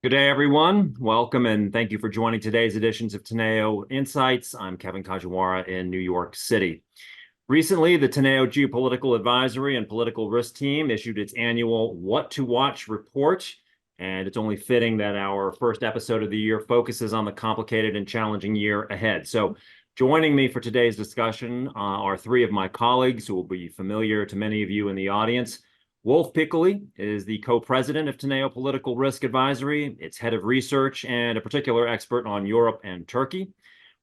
Good day, everyone. Welcome and thank you for joining today's editions of Teneo Insights. I'm Kevin Kajiwara in New York City. Recently, the Teneo Geopolitical Advisory and Political Risk Team issued its annual What to Watch report, and it's only fitting that our first episode of the year focuses on the complicated and challenging year ahead. So joining me for today's discussion are three of my colleagues who will be familiar to many of you in the audience. Wolf Piccoli is the co-president of Teneo Political Risk Advisory, its head of research, and a particular expert on Europe and Turkey.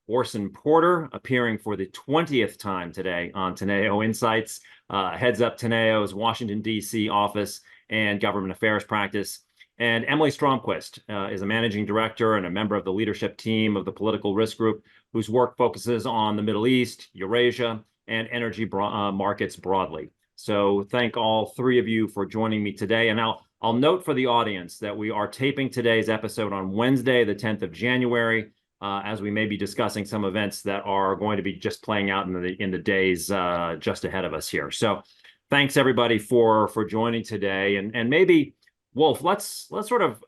Orson Porter, appearing for the 20th time today on Teneo Insights, heads up Teneo's Washington, D.C. office and government affairs practice. And Emily Stromquist is a managing director and a member of the leadership team of the Political Risk Group, whose work focuses on the Middle East, Eurasia, and energy markets broadly. So thank all three of you for joining me today. And I'll note for the audience that we are taping today's episode on Wednesday, the 10th of January, as we may be discussing some events that are going to be just playing out in the days just ahead of us here. So thanks everybody for joining today. And maybe, Wolf, let's sort of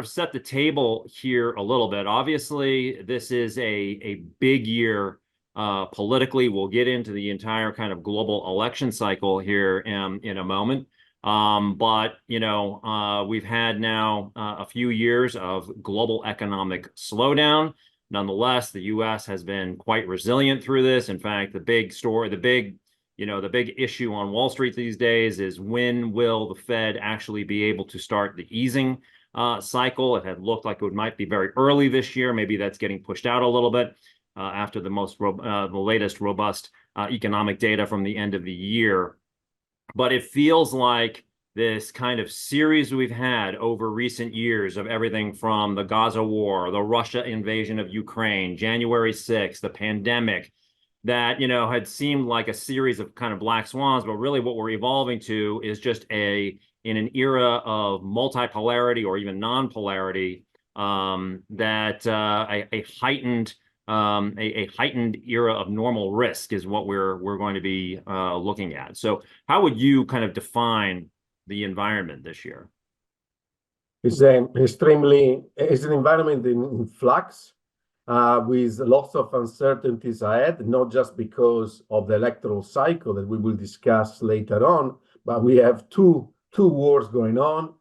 set the table here a little bit. Obviously, this is a big year. Politically, we'll get into the entire kind of global election cycle here in a moment. But, we've had now a few years of global economic slowdown. Nonetheless, the U.S. has been quite resilient through this. In fact, the big issue on Wall Street these days is when will the Fed actually be able to start the easing cycle? It had looked like it might be very early this year. Maybe that's getting pushed out a little bit. After the latest robust economic data from the end of the year. But it feels like this kind of series we've had over recent years of everything from the Gaza war, the Russia invasion of Ukraine, January 6th, the pandemic, that, had seemed like a series of kind of black swans, but really what we're evolving to is just in an era of multipolarity or even non-polarity, that a heightened era of normal risk is what we're going to be looking at. So how would you kind of define the environment this year? It's an environment in flux with lots of uncertainties ahead, not just because of the electoral cycle that we will discuss later on, but we have two wars going on.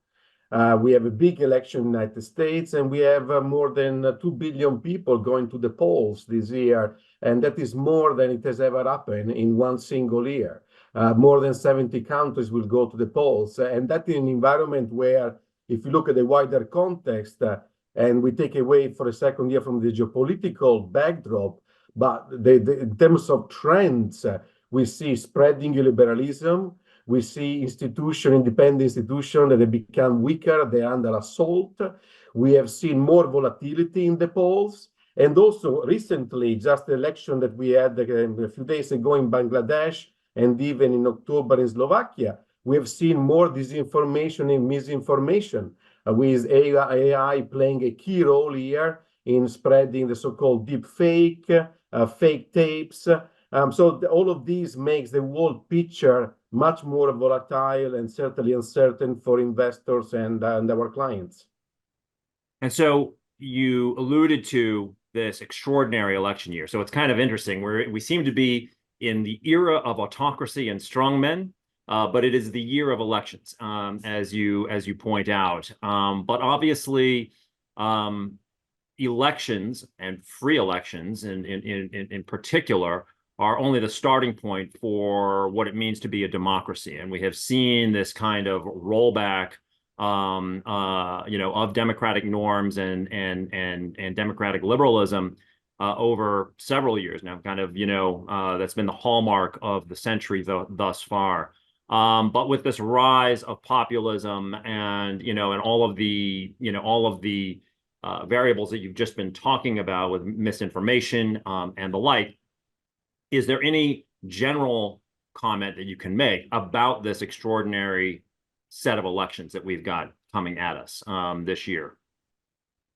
We have a big election in the United States, and we have more than 2 billion people going to the polls this year, and that is more than it has ever happened in one single year. More than 70 countries will go to the polls, and that in an environment where, if you look at the wider context, and we take away for a second year from the geopolitical backdrop, but in terms of trends, we see spreading illiberalism. We see independent institutions that have become weaker, they're under assault. We have seen more volatility in the polls. And also recently, just the election that we had a few days ago in Bangladesh and even in October in Slovakia, we have seen more disinformation and misinformation, with AI playing a key role here in spreading the so-called deep fake, fake tapes. So all of these makes the whole picture much more volatile and certainly uncertain for investors and our clients. And so you alluded to this extraordinary election year. So it's kind of interesting. We seem to be in the era of autocracy and strongmen, but it is the year of elections, as you point out. But obviously, elections and free elections, in particular, are only the starting point for what it means to be a democracy. And we have seen this kind of rollback, of democratic norms and democratic liberalism over several years now. Kind of, that's been the hallmark of the century thus far. But with this rise of populism and all of the variables that you've just been talking about with misinformation and the like. Is there any general comment that you can make about this extraordinary set of elections that we've got coming at us this year?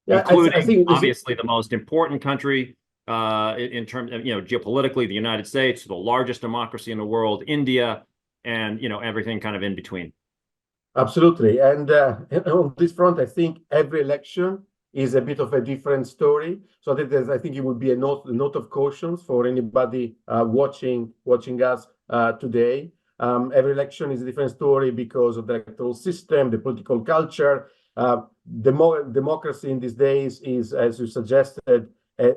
Yeah, including, I think obviously the most important country in terms of, geopolitically, the United States, the largest democracy in the world, India, and, everything kind of in between. Absolutely. And on this front, I think every election is a bit of a different story. So I think it would be a note of caution for anybody watching us today. Every election is a different story because of the electoral system, the political culture. Democracy in these days is, as you suggested,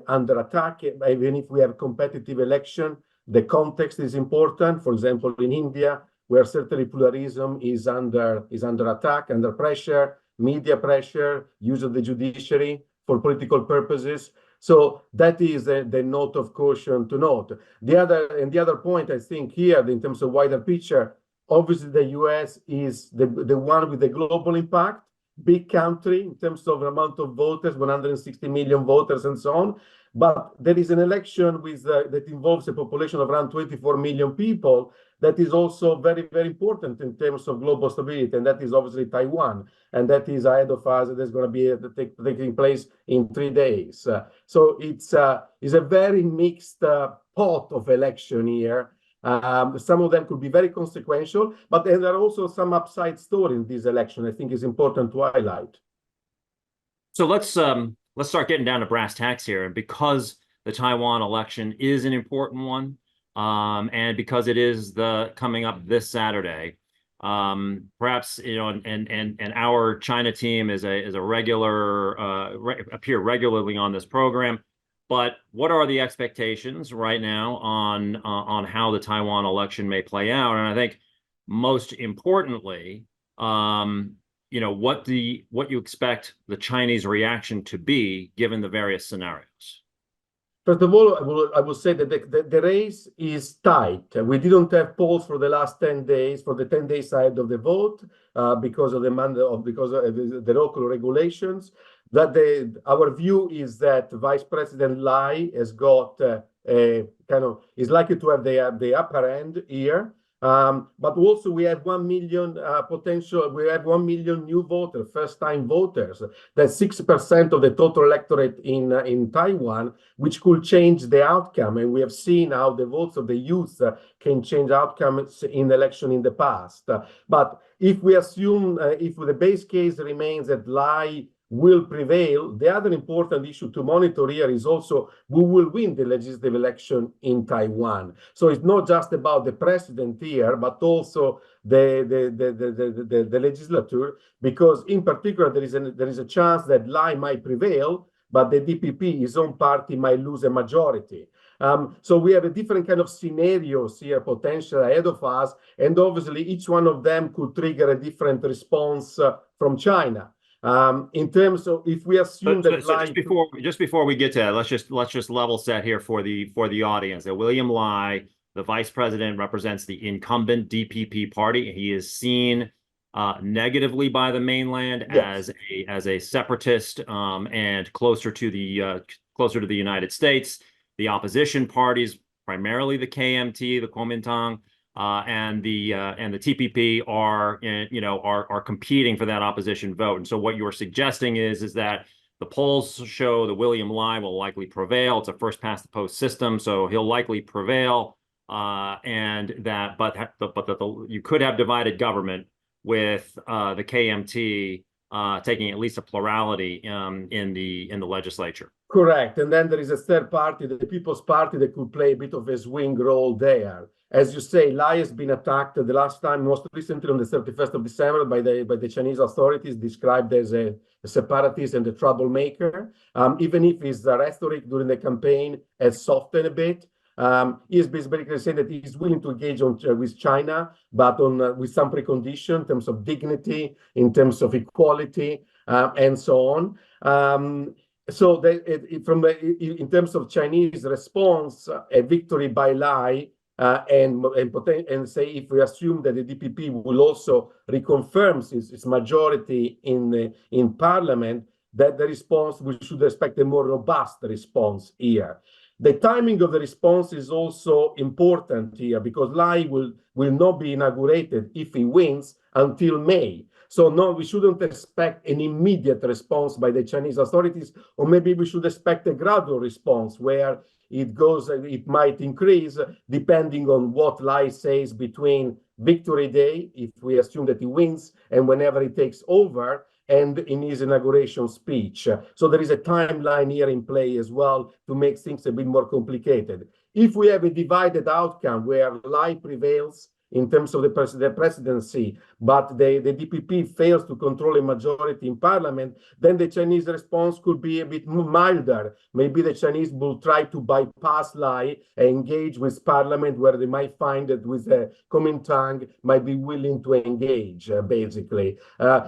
under attack. Even if we have competitive election, the context is important. For example, in India, where certainly pluralism is under attack, under pressure, media pressure, use of the judiciary for political purposes. So that is the note of caution to note. The other point I think here, in terms of wider picture, obviously the US is the one with the global impact, big country in terms of amount of voters, 160 million voters and so on. But there is an election that involves a population of around 24 million people that is also very, very important in terms of global stability, and that is obviously Taiwan, and that is ahead of us. That's going to be taking place in 3 days. So it's a very mixed pot of election here. Some of them could be very consequential, but there are also some upside stories in this election I think is important to highlight. So let's start getting down to brass tacks here. And because the Taiwan election is an important one, and because it is coming up this Saturday, perhaps and our China team is a regular appear regularly on this program. But what are the expectations right now on how the Taiwan election may play out? And I think most importantly, what you expect the Chinese reaction to be given the various scenarios. First of all, I will say that the race is tight. We didn't have polls for the last 10 days, for the 10 days side of the vote, because of the local regulations. Our view is that Vice President Lai has got is likely to have the upper end here. But also we have 1 million we have 1 million new voters, first-time voters. That's 6% of the total electorate in Taiwan, which could change the outcome. And we have seen how the votes of the youth can change outcomes in election in the past. But if we assume, if the base case remains that Lai will prevail, the other important issue to monitor here is also who will win the legislative election in Taiwan. So it's not just about the president here, but also the legislature, because in particular there is a chance that Lai might prevail, but the DPP, his own party, might lose a majority. So we have a different kind of scenarios here potential ahead of us, and obviously each one of them could trigger a different response from China. In terms of, if we assume just before we get to that, let's just level set here for the audience that William Lai, the vice president, represents the incumbent DPP party. He is seen negatively by the mainland, yes, as a separatist and closer to the United States. The opposition parties, primarily the KMT, the Kuomintang, and the TPP are competing for that opposition vote. And so what you're suggesting is that the polls show that William Lai will likely prevail. It's a first past the post system, so he'll likely prevail. And that, you could have divided government with the KMT taking at least a plurality in the legislature. Correct. And then there is a third party, the People's Party, that could play a bit of a swing role there. As you say, Lai has been attacked the last time, most recently on the 31st of December by the Chinese authorities, described as a separatist and a troublemaker. Even if his rhetoric during the campaign has softened a bit, he is basically saying that he's willing to engage with China, but with some precondition in terms of dignity, in terms of equality, and so on. So in terms of Chinese response, a victory by Lai, and say if we assume that the DPP will also reconfirm its majority in parliament, that the response, we should expect a more robust response here. The timing of the response is also important here, because Lai will not be inaugurated if he wins until May. So no, we shouldn't expect an immediate response by the Chinese authorities, or maybe we should expect a gradual response where it might increase depending on what Lai says between Victory Day, if we assume that he wins, and whenever he takes over, and in his inauguration speech. So there is a timeline here in play as well to make things a bit more complicated. If we have a divided outcome where Lai prevails in terms of the presidency, but the DPP fails to control a majority in parliament, then the Chinese response could be a bit milder. Maybe the Chinese will try to bypass Lai and engage with parliament, where they might find that with the Kuomintang might be willing to engage, basically.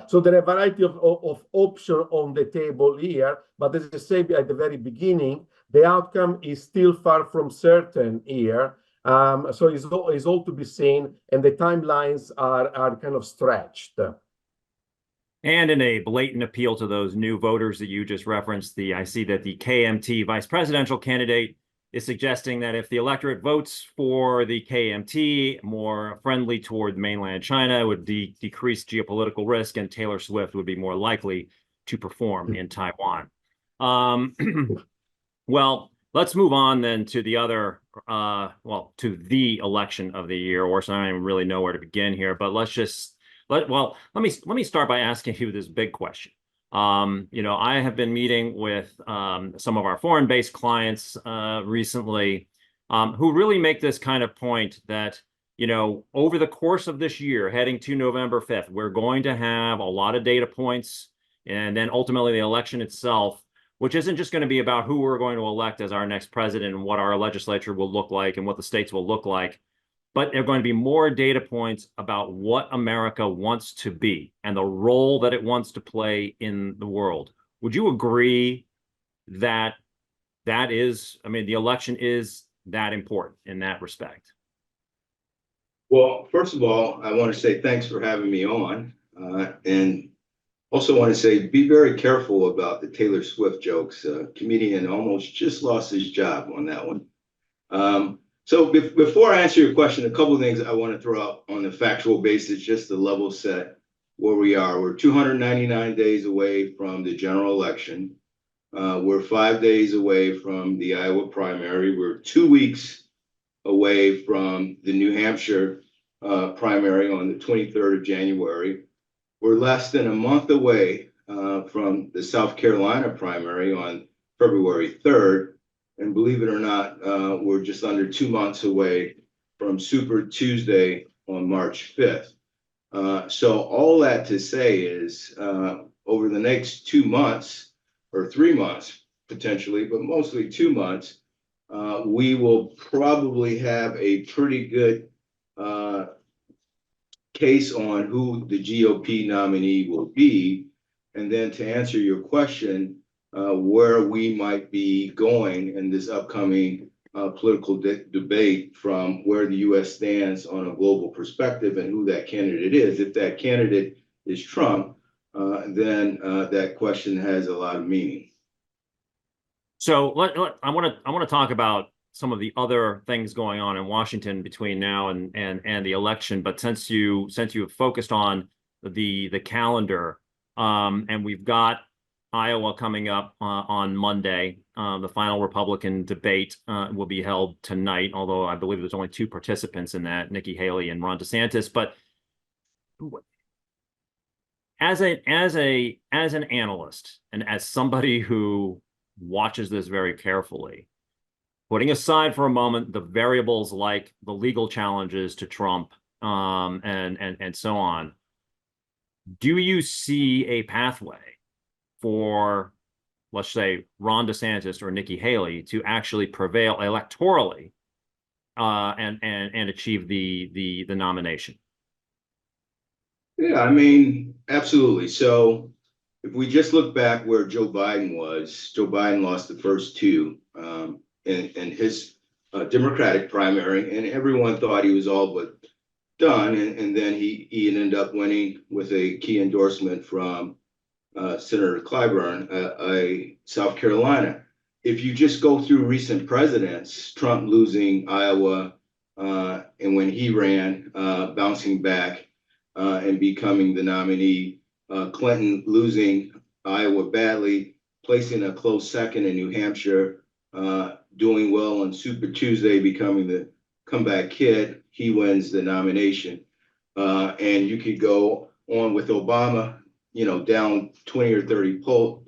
So there are a variety of options on the table here, but as I said at the very beginning, the outcome is still far from certain here. So it's all to be seen, and the timelines are kind of stretched. And in a blatant appeal to those new voters that you just referenced, I see that the KMT vice presidential candidate is suggesting that if the electorate votes for the KMT, more friendly toward mainland China, it would decrease geopolitical risk, and Taylor Swift would be more likely to perform in Taiwan. Well, let's move on then to the other, to the election of the year, or so I don't even really know where to begin here, but let me start by asking you this big question. I have been meeting with some of our foreign-based clients recently who really make this kind of point that, over the course of this year, heading to November 5th, we're going to have a lot of data points, and then ultimately the election itself, which isn't just going to be about who we're going to elect as our next president and what our legislature will look like and what the states will look like, but there are going to be more data points about what America wants to be and the role that it wants to play in the world. Would you agree that the election is that important in that respect? Well, first of all, I want to say thanks for having me on. And also want to say, be very careful about the Taylor Swift jokes. Comedian almost just lost his job on that one. So before I answer your question, a couple of things I want to throw out on a factual basis, just to level set where we are. We're 299 days away from the general election. We're 5 days away from the Iowa primary. We're 2 weeks away from the New Hampshire primary on the 23rd of January. We're less than a month away from the South Carolina primary on February 3rd. And believe it or not, we're just under 2 months away from Super Tuesday on March 5th. So all that to say is over the next 2 months or 3 months, potentially, but mostly 2 months, we will probably have a pretty good case on who the GOP nominee will be. And then to answer your question, where we might be going in this upcoming political debate from where the U.S. stands on a global perspective and who that candidate is. If that candidate is Trump, then that question has a lot of meaning. So I want to talk about some of the other things going on in Washington between now and the election. But since you have focused on the calendar, and we've got Iowa coming up on Monday, the final Republican debate will be held tonight. Although I believe there's only 2 participants in that, Nikki Haley and Ron DeSantis. But as an analyst and as somebody who watches this very carefully, putting aside for a moment the variables like the legal challenges to Trump and so on, do you see a pathway for, let's say, Ron DeSantis or Nikki Haley to actually prevail electorally and achieve the nomination? Yeah, I mean, absolutely. So if we just look back where Joe Biden was, Joe Biden lost the first 2 in his Democratic primary, and everyone thought he was all but done. And then he ended up winning with a key endorsement from Senator Clyburn, South Carolina. If you just go through recent presidents, Trump losing Iowa, and when he ran, bouncing back and becoming the nominee, Clinton losing Iowa badly, placing a close second in New Hampshire, doing well on Super Tuesday, becoming the comeback kid, he wins the nomination. And you could go on with Obama, down 20 or 30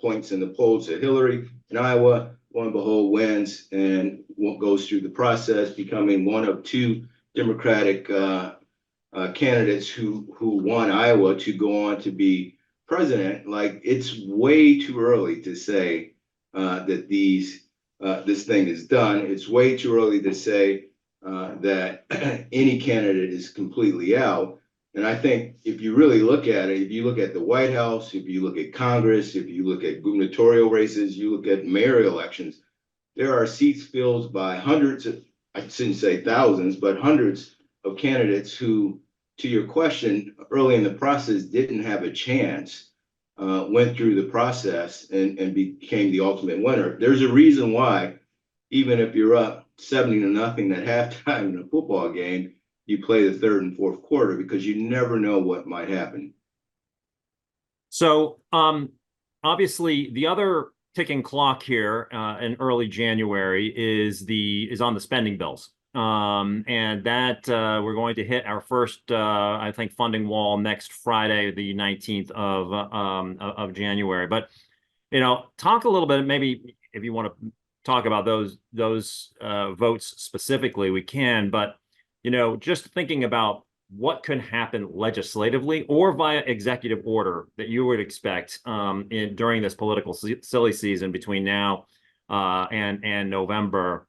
points in the polls to Hillary in Iowa. Lo and behold, wins and goes through the process, becoming one of two Democratic candidates who won Iowa to go on to be president. Like, it's way too early to say that this thing is done. It's way too early to say that any candidate is completely out. And I think if you really look at it, if you look at the White House, if you look at Congress, if you look at gubernatorial races, you look at mayor elections, there are seats filled by hundreds of, I shouldn't say thousands, but hundreds of candidates who, to your question, early in the process didn't have a chance, went through the process and became the ultimate winner. There's a reason why, even if you're up 70-0 at halftime in a football game, you play the third and fourth quarter, because you never know what might happen. So obviously the other ticking clock here in early January is on the spending bills. And that we're going to hit our first, I think, funding wall next Friday, the 19th of January. But, talk a little bit, maybe if you want to talk about those votes specifically, we can. But, just thinking about what could happen legislatively or via executive order that you would expect during this political silly season between now and November.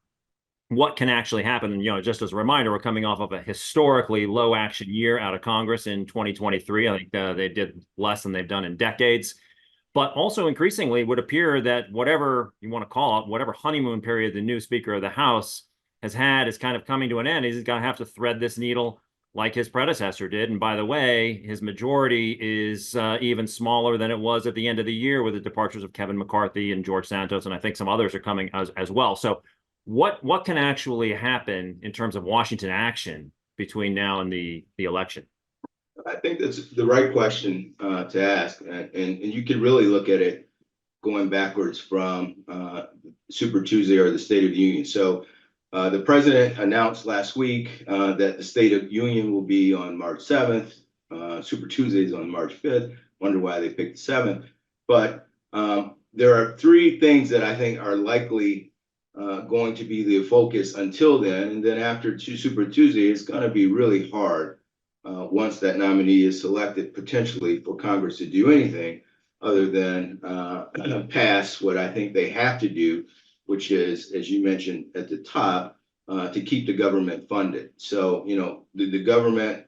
What can actually happen? And, just as a reminder, we're coming off of a historically low action year out of Congress in 2023. I think they did less than they've done in decades. But also increasingly would appear that whatever you want to call it, whatever honeymoon period the new Speaker of the House has had is kind of coming to an end. He's going to have to thread this needle like his predecessor did. And by the way, his majority is even smaller than it was at the end of the year with the departures of Kevin McCarthy and George Santos. And I think some others are coming as well. So what can actually happen in terms of Washington action between now and the election? I think that's the right question to ask. And you can really look at it going backwards from Super Tuesday or the State of the Union. So the president announced last week that the State of the Union will be on March 7th. Super Tuesday is on March 5th. Wonder why they picked the 7th. But there are three things that I think are likely going to be the focus until then. And then after Super Tuesday, it's going to be really hard once that nominee is selected, potentially, for Congress to do anything other than pass what I think they have to do, which is, as you mentioned at the top, to keep the government funded. So, the government,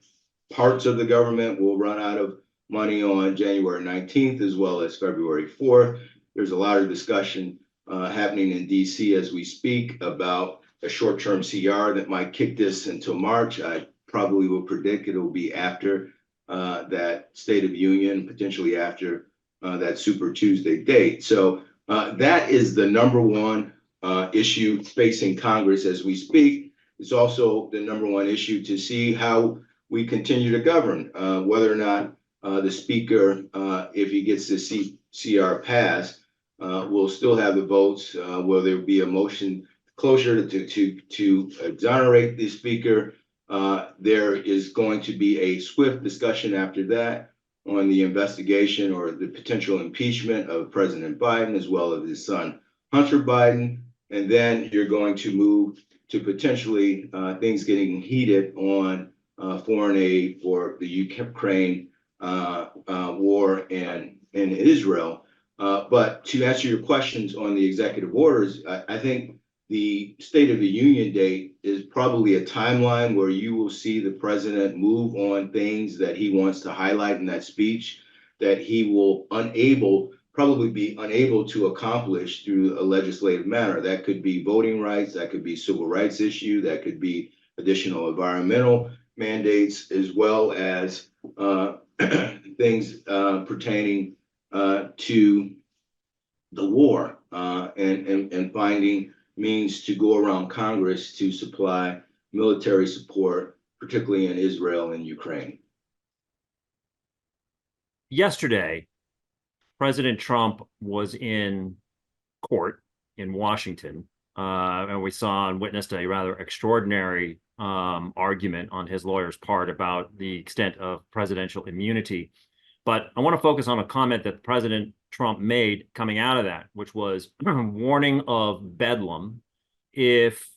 parts of the government will run out of money on January 19th as well as February 4th. There's a lot of discussion happening in DC as we speak about a short-term CR that might kick this until March. I probably will predict it will be after that State of Union, potentially after that Super Tuesday date. So that is the number one issue facing Congress as we speak. It's also the number one issue to see how we continue to govern, whether or not the Speaker, if he gets the CR passed, will still have the votes. Will there be a motion closer to exonerate the Speaker? There is going to be a swift discussion after that on the investigation or the potential impeachment of President Biden, as well as his son, Hunter Biden. And then you're going to move to potentially things getting heated on foreign aid for the Ukraine war and Israel. But to answer your questions on the executive orders, I think the State of the Union date is probably a timeline where you will see the president move on things that he wants to highlight in that speech that he will probably be unable to accomplish through a legislative manner. That could be voting rights, that could be civil rights issue, that could be additional environmental mandates, as well as things pertaining to the war and finding means to go around Congress to supply military support, particularly in Israel and Ukraine. Yesterday, President Trump was in court in Washington, and we saw and witnessed a rather extraordinary argument on his lawyer's part about the extent of presidential immunity. But I want to focus on a comment that President Trump made coming out of that, which was warning of bedlam if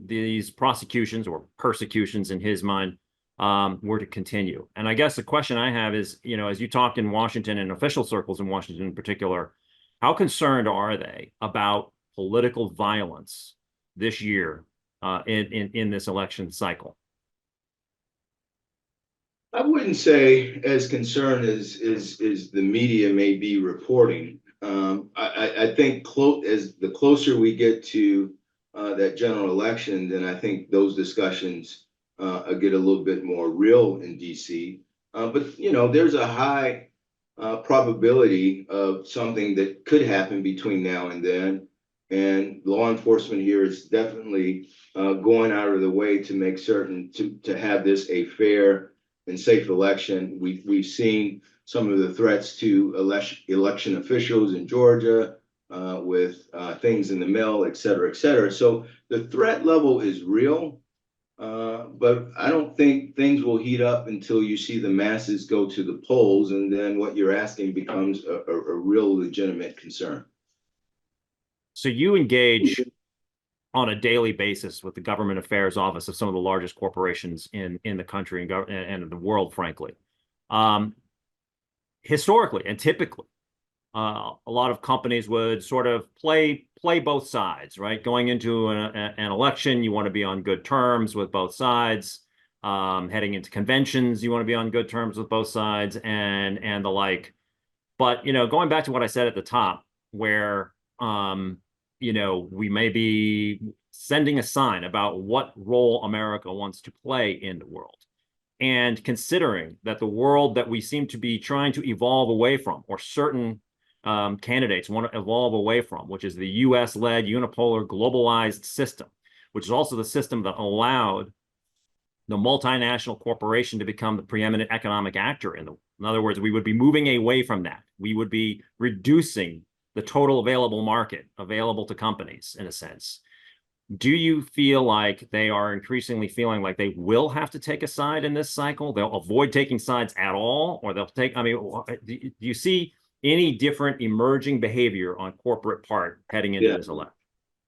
these prosecutions or persecutions in his mind were to continue. And I guess the question I have is, you know, as you talk in Washington and official circles in Washington in particular, how concerned are they about political violence this year in this election cycle? I wouldn't say as concerned as the media may be reporting. I think as the closer we get to that general election, then I think those discussions get a little bit more real in DC. But you know, there's a high probability of something that could happen between now and then, and law enforcement here is definitely going out of the way to make certain to have this a fair and safe election. We've seen some of the threats to election officials in Georgia with things in the mail, et cetera, et cetera. So the threat level is real, but I don't think things will heat up until you see the masses go to the polls, and then what you're asking becomes a real legitimate concern. So you engage on a daily basis with the government affairs office of some of the largest corporations in the country and the world, frankly. Historically and typically, a lot of companies would sort of play both sides, right? Going into an election, you want to be on good terms with both sides. Heading into conventions, you want to be on good terms with both sides and the like. But, you know, going back to what I said at the top, where you know, we may be sending a sign about what role America wants to play in the world. And considering that the world that we seem to be trying to evolve away from, or certain candidates want to evolve away from, which is the US-led unipolar globalized system, which is also the system that allowed the multinational corporation to become the preeminent economic actor in the world. In other words, we would be moving away from that. We would be reducing the total available market available to companies, in a sense. Do you feel like they are increasingly feeling like they will have to take a side in this cycle? They'll avoid taking sides at all, or they'll take, I mean, do you see any different emerging behavior on corporate part heading into this election?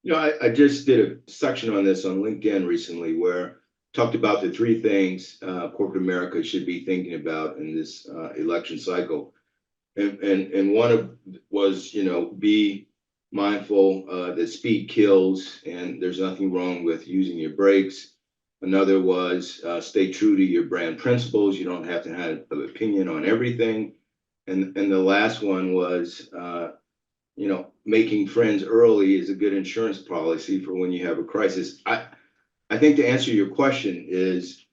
You know, I just did a section on this on LinkedIn recently where talked about the three things corporate America should be thinking about in this election cycle. And one of was, you know, be mindful that speed kills and there's nothing wrong with using your brakes. Another was stay true to your brand principles. You don't have to have an opinion on everything. And the last one was, you know, making friends early is a good insurance policy for when you have a crisis. I think to answer your question is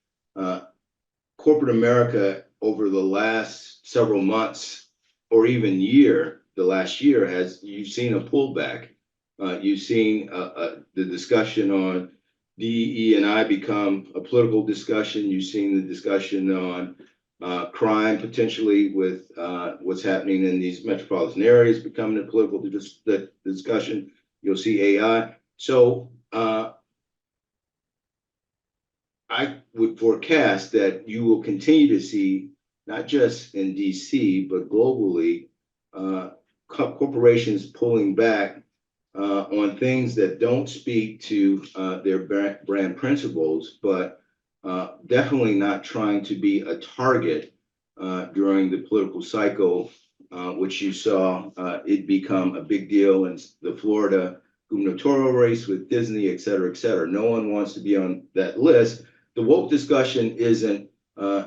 corporate America over the last several months or even the last year, you've seen a pullback. You've seen the discussion on DE&I become a political discussion. You've seen the discussion on crime potentially with what's happening in these metropolitan areas becoming a political discussion. You'll see AI. So I would forecast that you will continue to see, not just in DC, but globally, corporations pulling back on things that don't speak to their brand principles, but definitely not trying to be a target during the political cycle, which you saw it become a big deal in the Florida gubernatorial race with Disney, et cetera, et cetera. No one wants to be on that list. The woke discussion isn't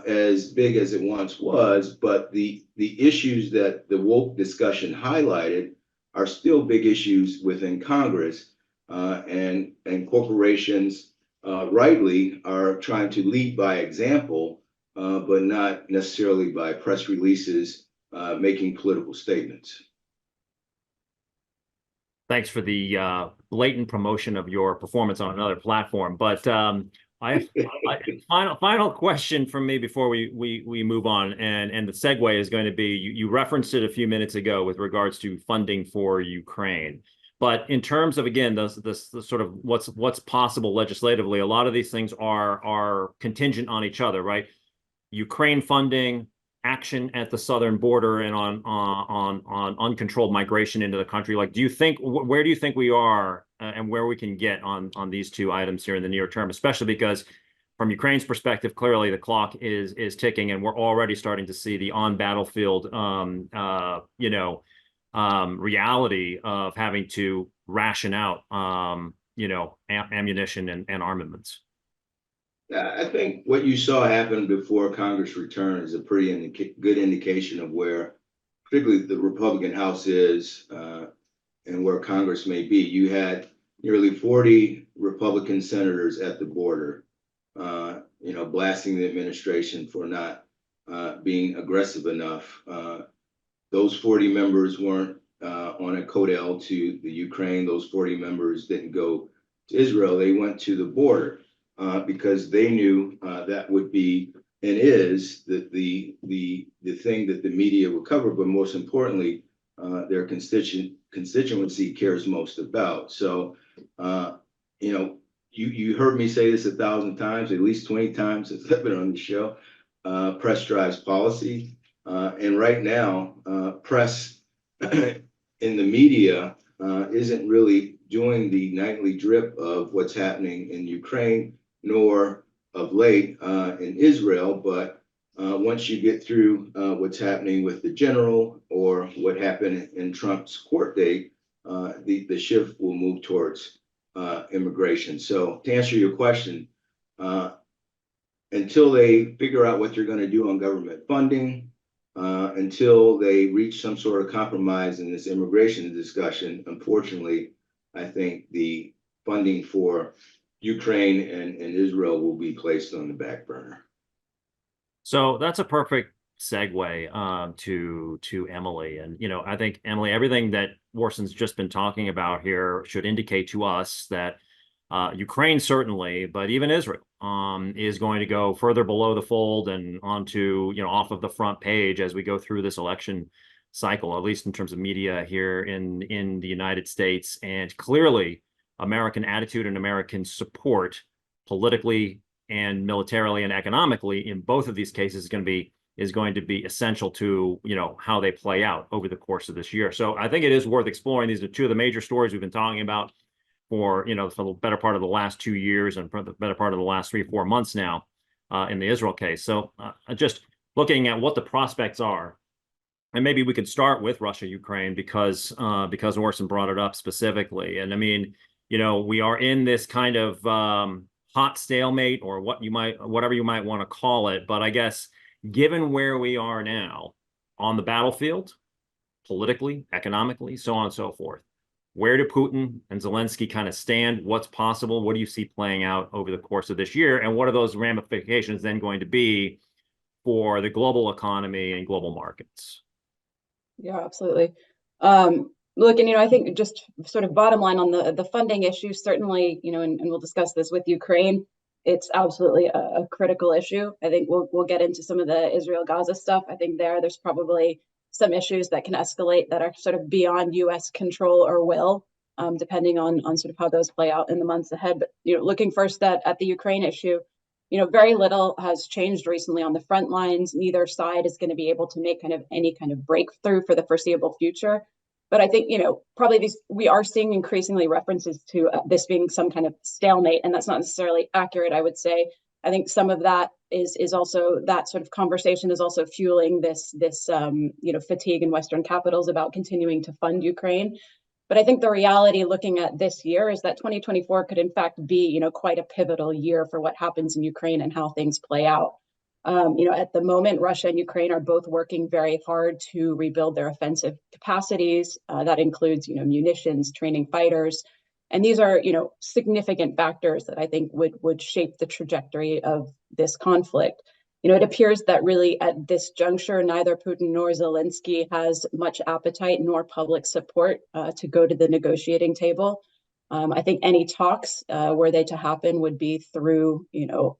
as big as it once was, but the issues that the woke discussion highlighted are still big issues within Congress, and corporations rightly are trying to lead by example, but not necessarily by press releases making political statements. Thanks for the blatant promotion of your performance on another platform, but final question from me before we move on, and the segue is going to be, you referenced it a few minutes ago with regards to funding for Ukraine, But in terms of, again, the sort of what's possible legislatively, a lot of these things are contingent on each other, right? Ukraine funding, action at the southern border, and on uncontrolled migration into the country. Like, where do you think we are, and where we can get on these two items here in the near term, especially because from Ukraine's perspective, clearly the clock is ticking, and we're already starting to see the on battlefield, reality of having to ration out, ammunition and armaments. I think what you saw happen before Congress returned is a pretty good indication of where, particularly the Republican House is, and where Congress may be. You had nearly 40 Republican senators at the border, blasting the administration for not being aggressive enough. Those 40 members weren't on a codel to the Ukraine. Those 40 members didn't go to Israel. They went to the border because they knew that would be and is the thing that the media would cover, but most importantly, their constituency cares most about. So, you heard me say this 1,000 times, at least 20 times since I've been on the show. Press drives policy. And right now, press in the media isn't really doing the nightly drip of what's happening in Ukraine, nor of late in Israel. But once you get through what's happening with the general or what happened in Trump's court date, the shift will move towards immigration. So to answer your question, until they figure out what they're going to do on government funding, until they reach some sort of compromise in this immigration discussion, unfortunately, I think the funding for Ukraine and Israel will be placed on the back burner. So that's a perfect segue to Emily. And, I think, Emily, everything that Warson's just been talking about here should indicate to us that Ukraine certainly, but even Israel is going to go further below the fold and onto, off of the front page as we go through this election cycle, at least in terms of media here in the United States. And clearly, American attitude and American support politically and militarily and economically in both of these cases is going to be essential to, how they play out over the course of this year. So I think it is worth exploring. These are two of the major stories we've been talking about for the better part of the last 2 years and for the better part of the last 3-4 months now in the Israel case. So just looking at what the prospects are, and maybe we could start with Russia, Ukraine, because Orson brought it up specifically. And I mean, we are in this kind of hot stalemate, or whatever you might want to call it. But I guess given where we are now on the battlefield, politically, economically, so on and so forth, where do Putin and Zelensky kind of stand? What's possible? What do you see playing out over the course of this year? And what are those ramifications then going to be for the global economy and global markets? Yeah, absolutely. Look, and I think just sort of bottom line on the funding issue, certainly, and we'll discuss this with Ukraine. It's absolutely a critical issue. I think we'll get into some of the Israel-Gaza stuff. I think there's probably some issues that can escalate that are sort of beyond U.S. control or will, depending on sort of how those play out in the months ahead. But looking first at the Ukraine issue, very little has changed recently on the front lines. Neither side is going to be able to make any kind of breakthrough for the foreseeable future. But I think, probably we are seeing increasingly references to this being some kind of stalemate, and that's not necessarily accurate, I would say. I think some of that is also, that sort of conversation is also fueling this fatigue in Western capitals about continuing to fund Ukraine. But I think the reality looking at this year is that 2024 could in fact be, quite a pivotal year for what happens in Ukraine and how things play out. At the moment, Russia and Ukraine are both working very hard to rebuild their offensive capacities. That includes, munitions, training fighters. And these are, significant factors that I think would shape the trajectory of this conflict. It appears that really at this juncture, neither Putin nor Zelensky has much appetite nor public support to go to the negotiating table. I think any talks were they to happen would be through,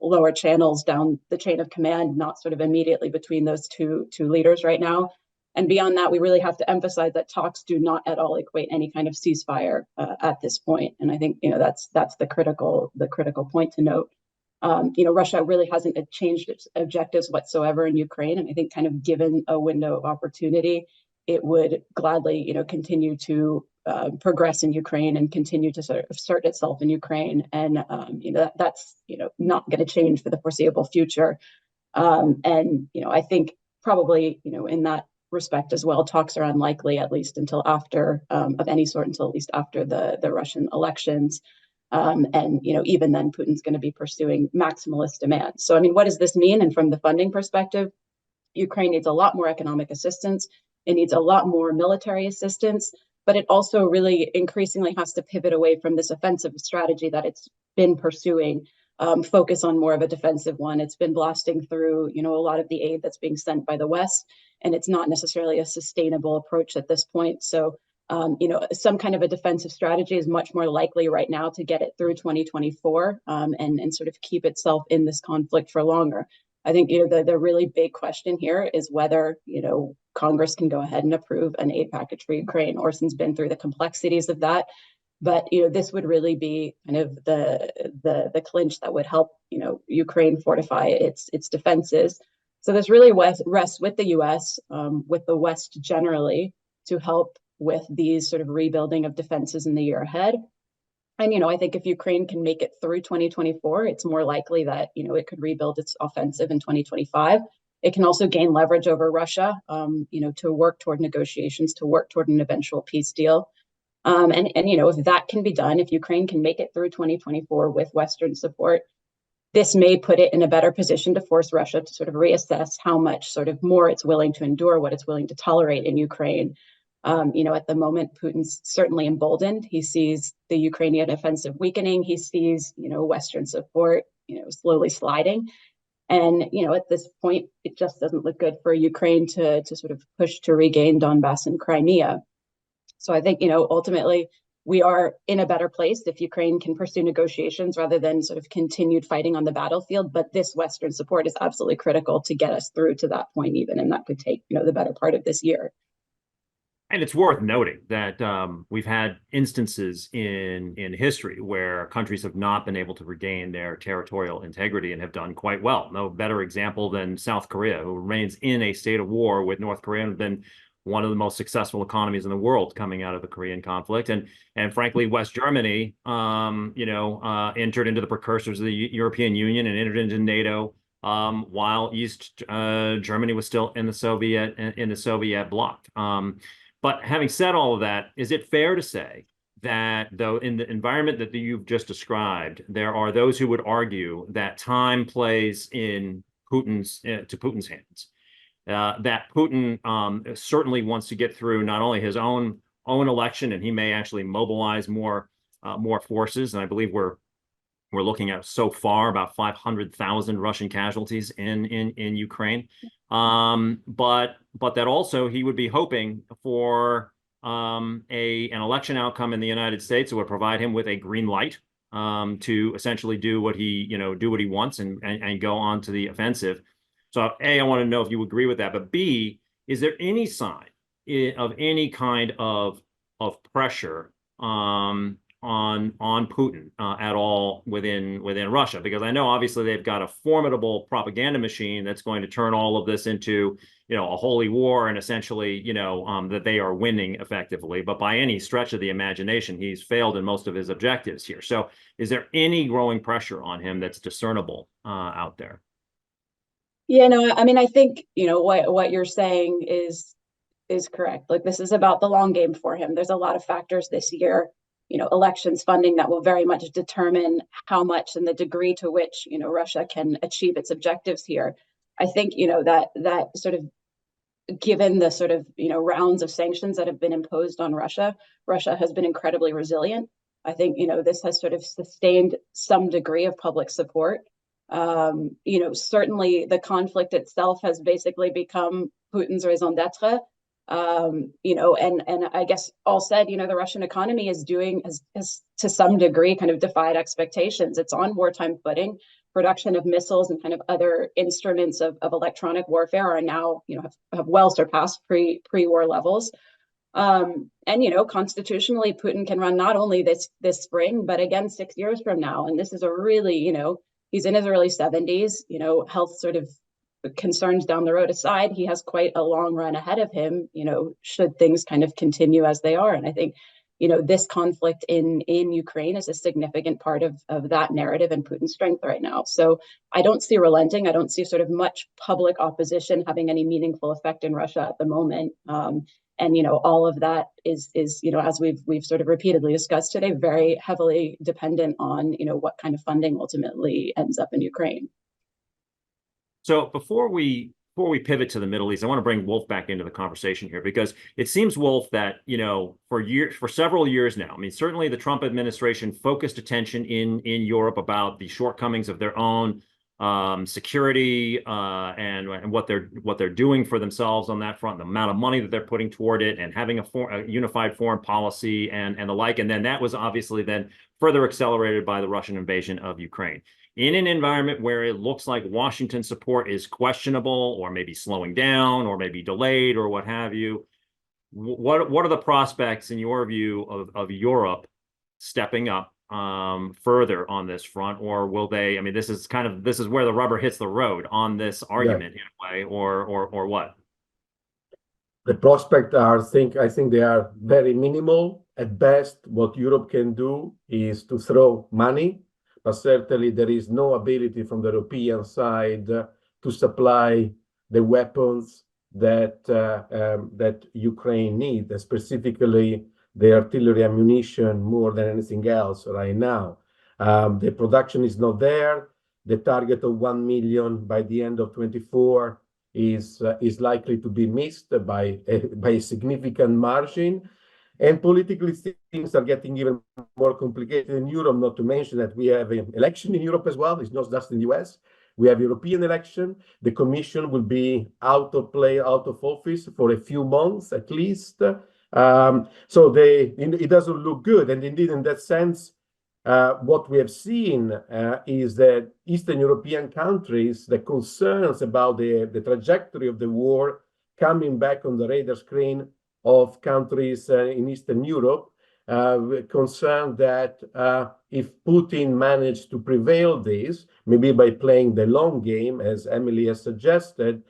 lower channels down the chain of command, not sort of immediately between those two leaders right now. And beyond that, we really have to emphasize that talks do not at all equate any kind of ceasefire at this point. And I think that's the critical point to note. Russia really hasn't changed its objectives whatsoever in Ukraine, and I think kind of given a window of opportunity, it would gladly continue to progress in Ukraine and continue to sort of assert itself in Ukraine, and that's not going to change for the foreseeable future. I think probably in that respect as well, talks are unlikely at least until after of any sort until at least after the Russian elections. Even then, Putin's going to be pursuing maximalist demands. So, I mean, what does this mean? And from the funding perspective, Ukraine needs a lot more economic assistance. It needs a lot more military assistance, but it also really increasingly has to pivot away from this offensive strategy that it's been pursuing, focus on more of a defensive one. It's been blasting through, a lot of the aid that's being sent by the West, and it's not necessarily a sustainable approach at this point. So, some kind of a defensive strategy is much more likely right now to get it through 2024 and sort of keep itself in this conflict for longer. I think the really big question here is whether Congress can go ahead and approve an aid package for Ukraine. Orson's been through the complexities of that, but this would really be kind of the clinch that would help Ukraine fortify its defenses. So this really rests with the U.S., with the West generally, to help with these sort of rebuilding of defenses in the year ahead. And, I think if Ukraine can make it through 2024, it's more likely that, it could rebuild its offensive in 2025. It can also gain leverage over Russia, to work toward negotiations, to work toward an eventual peace deal. If that can be done, if Ukraine can make it through 2024 with Western support, this may put it in a better position to force Russia to sort of reassess how much sort of more it's willing to endure, what it's willing to tolerate in Ukraine. At the moment, Putin's certainly emboldened. He sees the Ukrainian offensive weakening. He sees, Western support, slowly sliding. And, at this point, it just doesn't look good for Ukraine to sort of push to regain Donbass and Crimea. So I think, ultimately, we are in a better place if Ukraine can pursue negotiations rather than sort of continued fighting on the battlefield. But this Western support is absolutely critical to get us through to that point even, and that could take, the better part of this year. And it's worth noting that we've had instances in history where countries have not been able to regain their territorial integrity and have done quite well. No better example than South Korea, who remains in a state of war with North Korea and have been one of the most successful economies in the world coming out of the Korean conflict. And frankly, West Germany, entered into the precursors of the European Union and entered into NATO while East Germany was still in the Soviet bloc. But having said all of that, is it fair to say that though in the environment that you've just described, there are those who would argue that time plays in Putin's hands, that Putin certainly wants to get through not only his own election, and he may actually mobilize more forces, and I believe we're looking at so far about 500,000 Russian casualties in Ukraine. But that also he would be hoping for an election outcome in the United States that would provide him with a green light to essentially do what he wants and go on to the offensive. So A, I want to know if you agree with that, but B, is there any sign of any kind of pressure on Putin at all within Russia? Because I know obviously they've got a formidable propaganda machine that's going to turn all of this into a holy war and essentially that they are winning effectively. But by any stretch of the imagination, he's failed in most of his objectives here. So is there any growing pressure on him that's discernible out there? Yeah, no, I mean, I think what you're saying is correct. Like, this is about the long game for him. There's a lot of factors this year. Elections funding that will very much determine how much and the degree to which, Russia can achieve its objectives here. I think, that sort of, given the sort of, rounds of sanctions that have been imposed on Russia, Russia has been incredibly resilient. I think, this has sort of sustained some degree of public support. Certainly the conflict itself has basically become Putin's raison d'etre. And I guess all said, the Russian economy has to some degree kind of defied expectations. It's on wartime footing. production of missiles and kind of other instruments of electronic warfare are now, have well surpassed pre-war levels. And, constitutionally, Putin can run not only this spring, but again 6 years from now. And this is a really, he's in his early 70s, health sort of concerns down the road aside, he has quite a long run ahead of him, should things kind of continue as they are. And I think, this conflict in Ukraine is a significant part of that narrative and Putin's strength right now. So I don't see relenting. I don't see sort of much public opposition having any meaningful effect in Russia at the moment. And all of that is as we've sort of repeatedly discussed today, very heavily dependent on what kind of funding ultimately ends up in Ukraine. So before we pivot to the Middle East, I want to bring Wolf back into the conversation here, because it seems, Wolf, that for several years now, I mean, certainly the Trump administration focused attention in Europe about the shortcomings of their own security and what they're doing for themselves on that front, the amount of money that they're putting toward it, and having a unified foreign policy and the like. And then that was obviously then further accelerated by the Russian invasion of Ukraine. In an environment where it looks like Washington support is questionable, or maybe slowing down, or maybe delayed, or what have you, what are the prospects, in your view, of Europe stepping up further on this front? Or will they, I mean, this is where the rubber hits the road on this argument, in a way, or what? The prospects are, I think they are very minimal. At best, what Europe can do is to throw money, but certainly there is no ability from the European side to supply the weapons that Ukraine needs, specifically the artillery ammunition, more than anything else right now. The production is not there. The target of 1 million by the end of 24 is likely to be missed by a significant margin. And politically, things are getting even more complicated in Europe, not to mention that we have an election in Europe as well. It's not just in the US. We have European election. The Commission will be out of office for a few months at least. So it doesn't look good. And indeed, in that sense, what we have seen is that Eastern European countries, the concerns about the trajectory of the war coming back on the radar screen of countries in Eastern Europe, concerned that if Putin managed to prevail this, maybe by playing the long game, as Emily has suggested,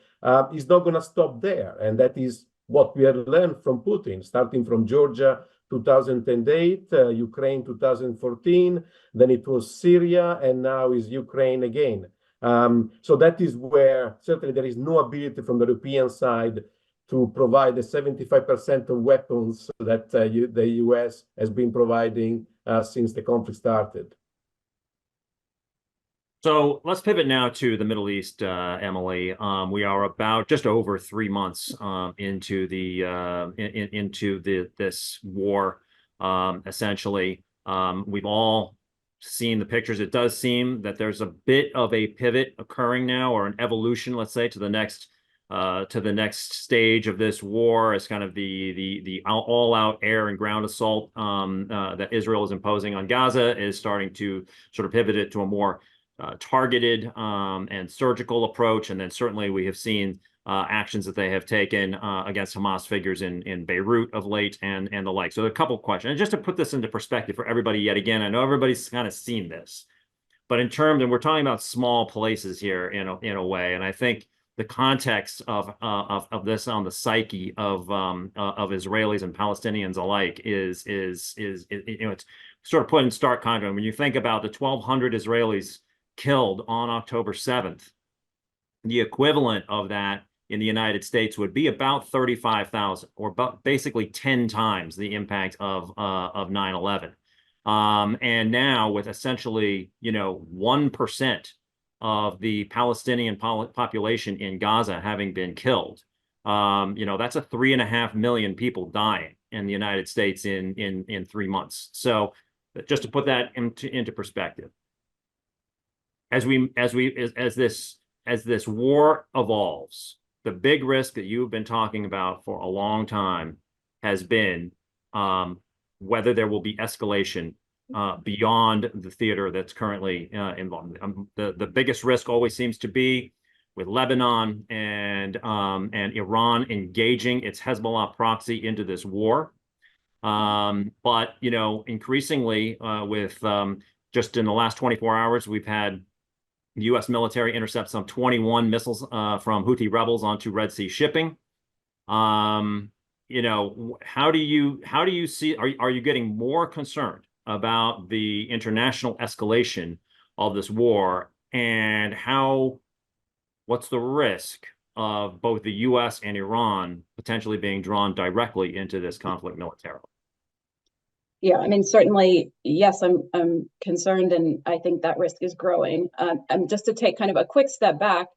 he's not going to stop there. And that is what we have learned from Putin, starting from Georgia 2008, Ukraine 2014, then it was Syria, and now is Ukraine again. So that is where certainly there is no ability from the European side to provide the 75% of weapons that the US has been providing since the conflict started. So let's pivot now to the Middle East, Emily. We are about just over 3 months into this war. Essentially, we've all seen the pictures. It does seem that there's a bit of a pivot occurring now, or an evolution, let's say, to the next stage of this war, as kind of the all-out air and ground assault that Israel is imposing on Gaza is starting to sort of pivot it to a more targeted and surgical approach. And then certainly we have seen actions that they have taken against Hamas figures in Beirut of late and the like. So a couple of questions. And just to put this into perspective for everybody yet again, I know everybody's kind of seen this, but in terms, and we're talking about small places here in a way, and I think the context of this on the psyche of Israelis and Palestinians alike is it's sort of put in stark contrast. When you think about the 1,200 Israelis killed on October 7th, the equivalent of that in the United States would be about 35,000, or about basically 10 times the impact of 9/11. And now with essentially 1% of the Palestinian population in Gaza having been killed, that's a 3.5 million people dying in the United States in 3 months. So just to put that into perspective, as this war evolves, the big risk that you've been talking about for a long time has been whether there will be escalation beyond the theater that's currently involved. The biggest risk always seems to be with Lebanon and Iran engaging its Hezbollah proxy into this war. But, you know, increasingly with just in the last 24 hours, we've had U.S. military intercept some 21 missiles from Houthi rebels onto Red Sea shipping. You know, how do you see, are you getting more concerned about the international escalation of this war, and what's the risk of both the U.S. and Iran potentially being drawn directly into this conflict militarily? Yeah, I mean, certainly, yes, I'm concerned, and I think that risk is growing. And just to take kind of a quick step back,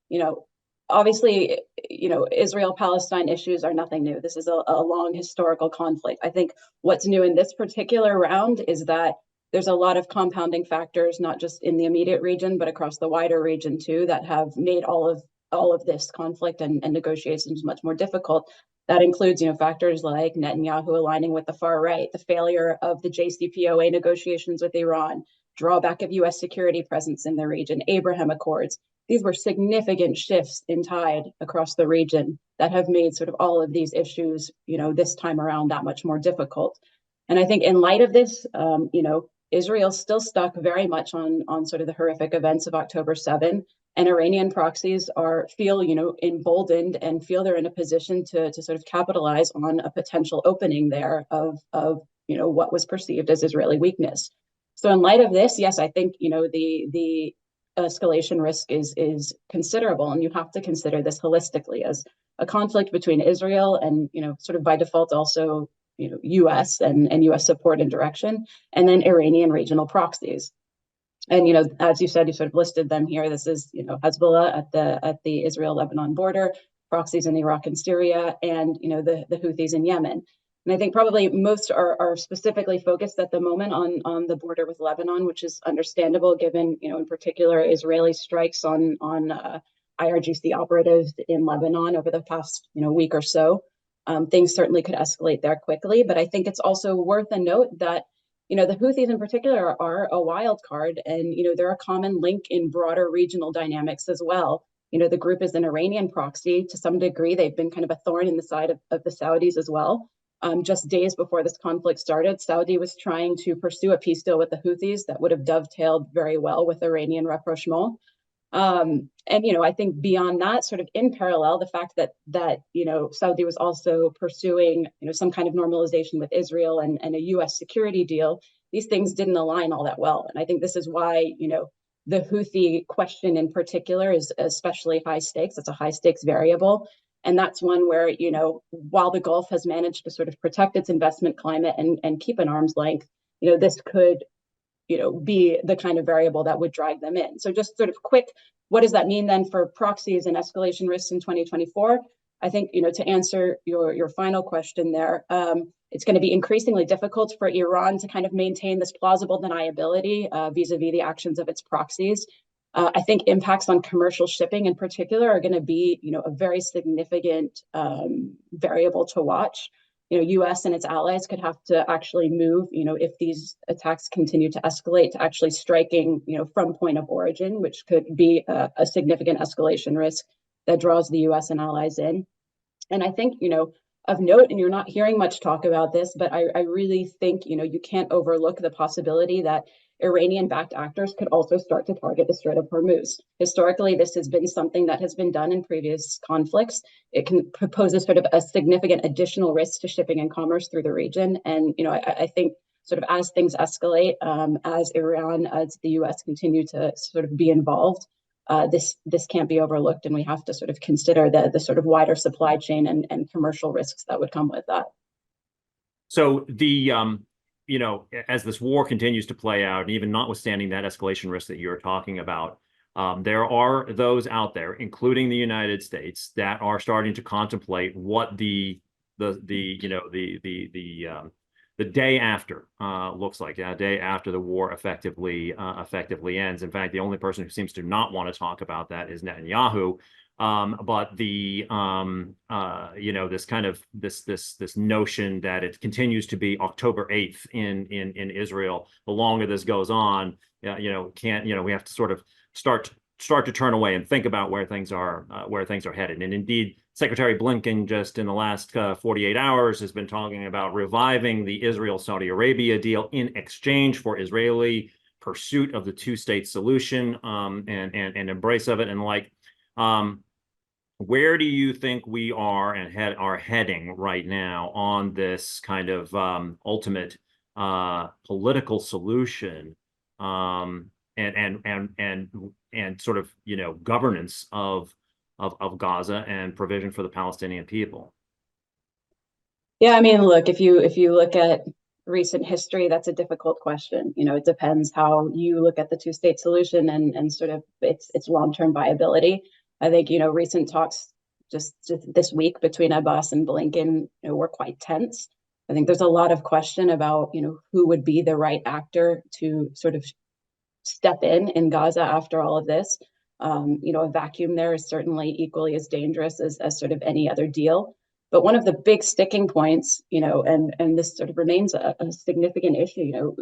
you know, obviously, you know, Israel-Palestine issues are nothing new. This is a long historical conflict. I think what's new in this particular round is that there's a lot of compounding factors, not just in the immediate region, but across the wider region too, that have made all of this conflict and negotiations much more difficult. That includes, you know, factors like Netanyahu aligning with the far right, the failure of the JCPOA negotiations with Iran, drawback of U.S. security presence in the region, Abraham Accords. These were significant shifts in tide across the region that have made sort of all of these issues, you know, this time around that much more difficult. And I think in light of this, you know, Israel's still stuck very much on sort of the horrific events of October 7. And Iranian proxies feel, you know, emboldened and feel they're in a position to sort of capitalize on a potential opening there of you know, what was perceived as Israeli weakness. So in light of this, yes, I think, you know, the escalation risk is considerable, and you have to consider this holistically as a conflict between Israel and, you know, sort of by default also, you know, U.S. and U.S. support and direction, and then Iranian regional proxies. And, you know, as you said, you sort of listed them here. This is, you know, Hezbollah at the Israel-Lebanon border, proxies in Iraq and Syria, and, you know, the Houthis in Yemen. And I think probably most are specifically focused at the moment on the border with Lebanon, which is understandable given, you know, in particular, Israeli strikes on IRGC operatives in Lebanon over the past, you know, week or so. Things certainly could escalate there quickly, but I think it's also worth a note that, you know, the Houthis in particular are a wild card, and, you know, they're a common link in broader regional dynamics as well. You know, the group is an Iranian proxy. To some degree, they've been kind of a thorn in the side of the Saudis as well. Just days before this conflict started, Saudi was trying to pursue a peace deal with the Houthis that would have dovetailed very well with Iranian rapprochement. And, you know, I think beyond that, sort of in parallel, the fact that you know, Saudi was also pursuing, you know, some kind of normalization with Israel and a U.S. security deal, these things didn't align all that well. And I think this is why, you know, the Houthi question in particular is especially high stakes. It's a high stakes variable. And that's one where, you know, while the Gulf has managed to sort of protect its investment climate and keep an arm's length, you know, this could, you know, be the kind of variable that would drag them in. So just sort of quick, what does that mean then for proxies and escalation risks in 2024? I think, you know, to answer your final question there, it's going to be increasingly difficult for Iran to kind of maintain this plausible deniability vis-a-vis the actions of its proxies. I think impacts on commercial shipping in particular are going to be, you know, a very significant variable to watch. You know, U.S. and its allies could have to actually move, you know, if these attacks continue to escalate, to actually striking, you know, from point of origin, which could be a significant escalation risk that draws the U.S. and allies in. And I think, you know, of note, and you're not hearing much talk about this, but I really think, you know, you can't overlook the possibility that Iranian-backed actors could also start to target the Strait of Hormuz. Historically, this has been something that has been done in previous conflicts. It can pose a sort of a significant additional risk to shipping and commerce through the region. And, you know, I think sort of as things escalate, as Iran, as the U.S. continue to sort of be involved, this can't be overlooked, and we have to sort of consider the sort of wider supply chain and commercial risks that would come with that. So you know, as this war continues to play out, and even notwithstanding that escalation risk that you're talking about, there are those out there, including the United States, that are starting to contemplate what the day after looks like, a day after the war effectively ends. In fact, the only person who seems to not want to talk about that is Netanyahu, But the this kind of this notion that it continues to be October 8th in Israel, the longer this goes on, we have to sort of start to turn away and think about where things are headed. And indeed, Secretary Blinken just in the last 48 hours has been talking about reviving the Israel-Saudi Arabia deal in exchange for Israeli pursuit of the two-state solution and embrace of it. And where do you think we are heading right now on this kind of ultimate political solution and sort of governance of Gaza and provision for the Palestinian people? Yeah, I mean, look, if you look at recent history, that's a difficult question. It depends how you look at the two-state solution and sort of its long-term viability. I think, recent talks just this week between Abbas and Blinken, were quite tense. I think there's a lot of question about, who would be the right actor to sort of step in Gaza after all of this. A vacuum there is certainly equally as dangerous as sort of any other deal. But one of the big sticking points, and this sort of remains a significant issue,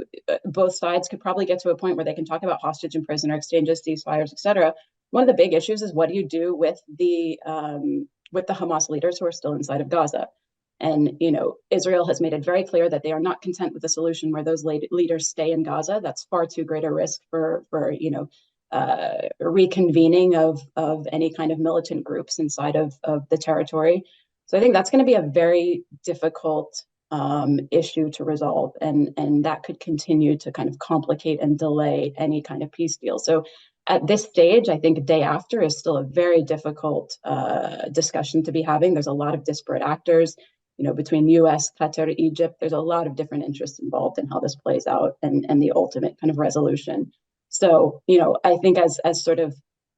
both sides could probably get to a point where they can talk about hostage and prisoner exchanges, ceasefires, et cetera. One of the big issues is what do you do with the Hamas leaders who are still inside of Gaza? And, Israel has made it very clear that they are not content with a solution where those leaders stay in Gaza. That's far too great a risk for reconvening of any kind of militant groups inside of the territory. So I think that's going to be a very difficult issue to resolve, and that could continue to kind of complicate and delay any kind of peace deal. So at this stage, I think day after is still a very difficult discussion to be having. There's a lot of disparate actors, between U.S., Qatar, Egypt. There's a lot of different interests involved in how this plays out and the ultimate kind of resolution. So, I think as sort of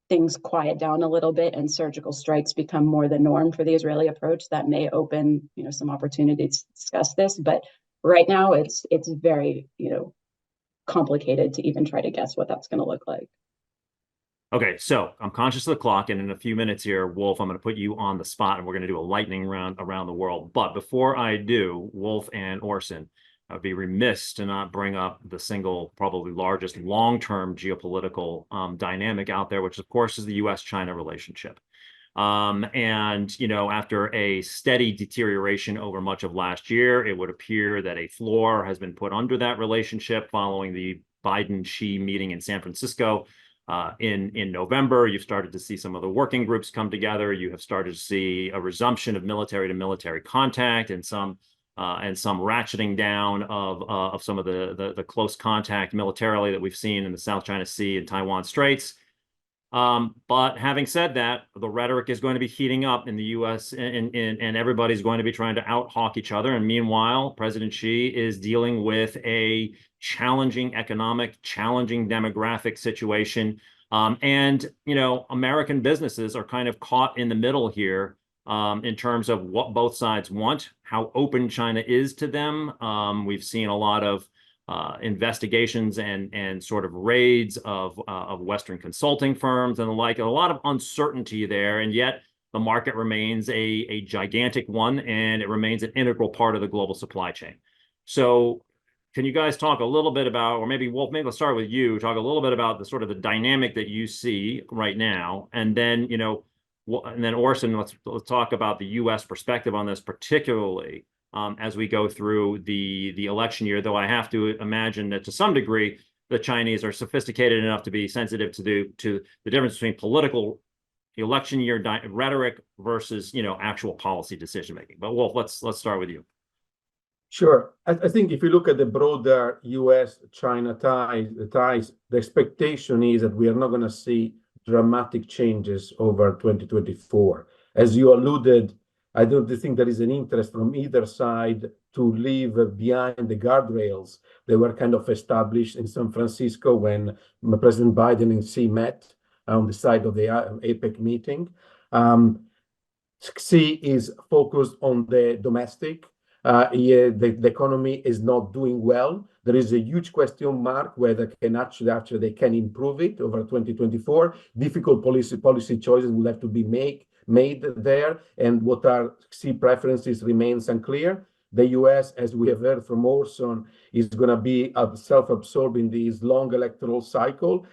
things quiet down a little bit and surgical strikes become more the norm for the Israeli approach, that may open, some opportunities to discuss this. But right now, it's very, complicated to even try to guess what that's going to look like. Okay, so I'm conscious of the clock, and in a few minutes here, Wolf, I'm going to put you on the spot, and we're going to do a lightning round around the world. But before I do, Wolf and Orson, I'd be remiss to not bring up the single, probably largest long-term geopolitical dynamic out there, which of course is the U.S.-China relationship. After a steady deterioration over much of last year, it would appear that a floor has been put under that relationship following the Biden-Xi meeting in San Francisco. In November, you've started to see some of the working groups come together. You have started to see a resumption of military-to-military contact and some ratcheting down of some of the close contact militarily that we've seen in the South China Sea and Taiwan Straits. But having said that, the rhetoric is going to be heating up in the U.S. and everybody's going to be trying to out-hawk each other. And meanwhile, President Xi is dealing with a challenging economic, challenging demographic situation. American businesses are kind of caught in the middle here in terms of what both sides want, how open China is to them. We've seen a lot of investigations and sort of raids of Western consulting firms and the like, a lot of uncertainty there, and yet the market remains a gigantic one, and it remains an integral part of the global supply chain. So can you guys talk a little bit about, or maybe Wolf, maybe let's start with you, talk a little bit about the sort of the dynamic that you see right now, and then Orson, let's talk about the U.S. perspective on this, particularly as we go through the election year, though I have to imagine that to some degree, the Chinese are sophisticated enough to be sensitive to the difference between political election year rhetoric versus, actual policy decision-making. But Wolf, let's start with you. Sure. I think if you look at the broader U.S.-China ties, the expectation is that we are not going to see dramatic changes over 2024. As you alluded, I don't think there is an interest from either side to leave behind the guardrails that were kind of established in San Francisco when President Biden and Xi met on the side of the APEC meeting. Xi is focused on the domestic. the economy is not doing well. There is a huge question mark whether they can improve it over 2024. Difficult policy choices will have to be made there, and what are key preferences remains unclear. The US, as we have heard from Orson, is going to be self-absorbed in this long electoral cycle.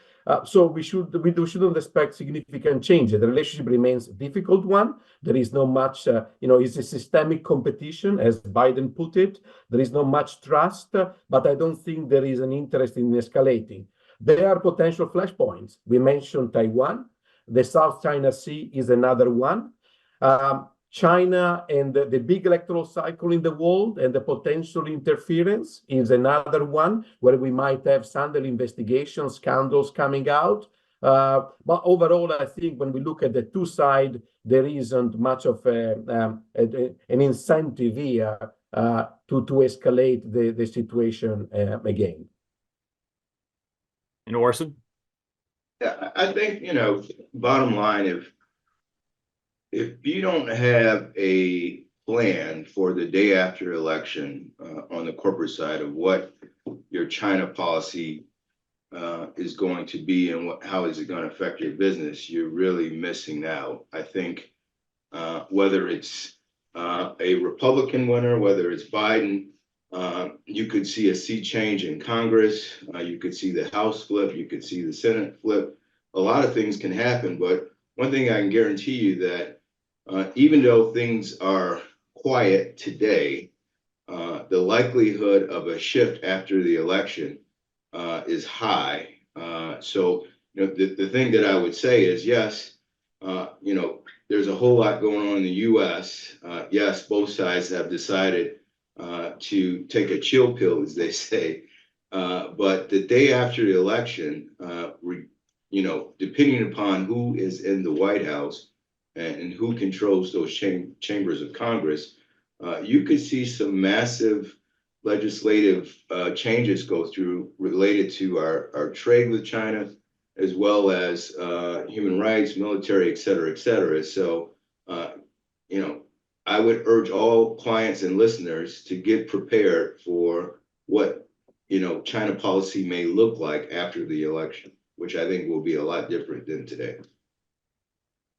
So we shouldn't expect significant changes. The relationship remains a difficult one. There is no much, it's a systemic competition, as Biden put it. There is not much trust, but I don't think there is an interest in escalating. There are potential flashpoints. We mentioned Taiwan. The South China Sea is another one. China and the big electoral cycle in the world and the potential interference is another one where we might have scandal investigations, scandals coming out. But overall, I think when we look at the two sides, there isn't much of an incentive here to escalate the situation again. And Orson? Yeah, I think, bottom line, if you don't have a plan for the day after election on the corporate side of what your China policy is going to be and how is it going to affect your business, you're really missing out. I think whether it's a Republican winner, whether it's Biden, you could see a sea change in Congress. You could see the House flip. You could see the Senate flip. A lot of things can happen, but one thing I can guarantee you that even though things are quiet today, the likelihood of a shift after the election is high. So, the thing that I would say is, yes, there's a whole lot going on in the U.S. Yes, both sides have decided to take a chill pill, as they say. But the day after the election, depending upon who is in the White House and who controls those chambers of Congress, you could see some massive legislative changes go through related to our trade with China, as well as human rights, military, et cetera, et cetera. So, I would urge all clients and listeners to get prepared for what, China policy may look like after the election, which I think will be a lot different than today.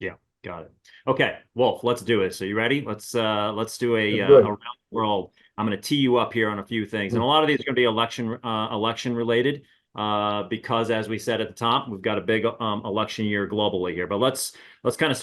Yeah, got it. Okay, Wolf, let's do it. So you ready? Let's do a around the world. I'm going to tee you up here on a few things, and a lot of these are going to be election related, because as we said at the top, we've got a big election year globally here. But let's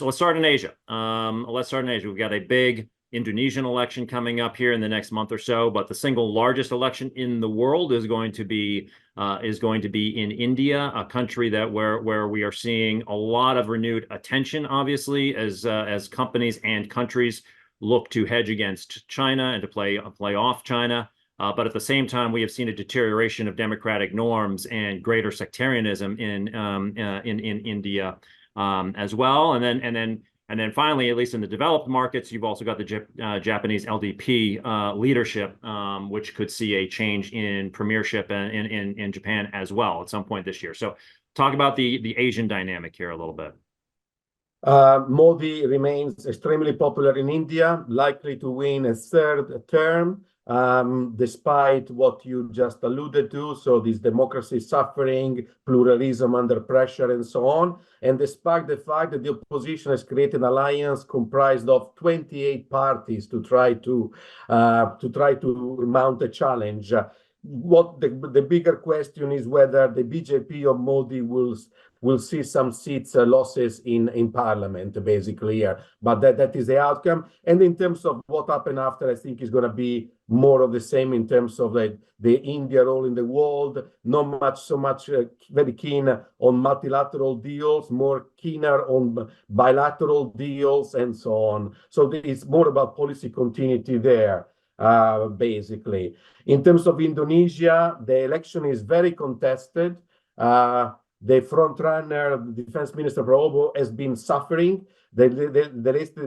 start in Asia. We've got a big Indonesian election coming up here in the next month or so, but the single largest election in the world is going to be in India, a country where we are seeing a lot of renewed attention, obviously, as companies and countries look to hedge against China and to play off China. But at the same time, we have seen a deterioration of democratic norms and greater sectarianism in India as well. And then finally, at least in the developed markets, you've also got the Japanese LDP leadership, which could see a change in premiership in Japan as well at some point this year. So talk about the Asian dynamic here a little bit. Modi remains extremely popular in India, likely to win a third term, despite what you just alluded to. So this democracy suffering, pluralism under pressure, and so on. And despite the fact that the opposition has created an alliance comprised of 28 parties to try to mount a challenge. What the bigger question is whether the BJP of Modi will see some seats losses in parliament, basically here. But that is the outcome. And in terms of what happened after, I think is going to be more of the same in terms of the India role in the world. Not so much very keen on multilateral deals, more keener on bilateral deals and so on. So it's more about policy continuity there. Basically, in terms of Indonesia, the election is very contested. The front runner, the defense minister Prabowo, has been suffering. The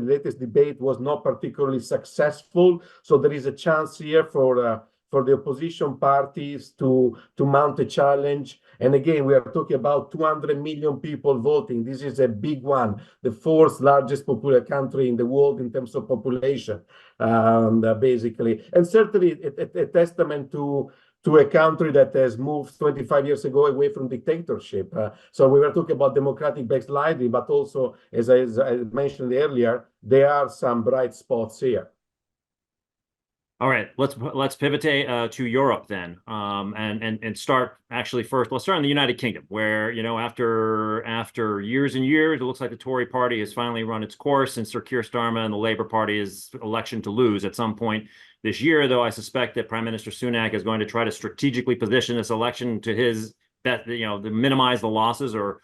latest debate was not particularly successful, so there is a chance here for the opposition parties to mount a challenge And again, we are talking about 200 million people voting. This is a big one, the fourth largest popular country in the world in terms of population, basically. And certainly a testament to a country that has moved 25 years ago away from dictatorship. So we were talking about democratic backsliding, but also, as I mentioned earlier, there are some bright spots here. All right, let's pivot to Europe then, and start actually first. Let's start in the United Kingdom, where after years and years, it looks like the Tory party has finally run its course, and Sir Keir Starmer and the Labour Party is election to lose at some point this year. Though I suspect that Prime Minister Sunak is going to try to strategically position this election to his bet, to minimize the losses or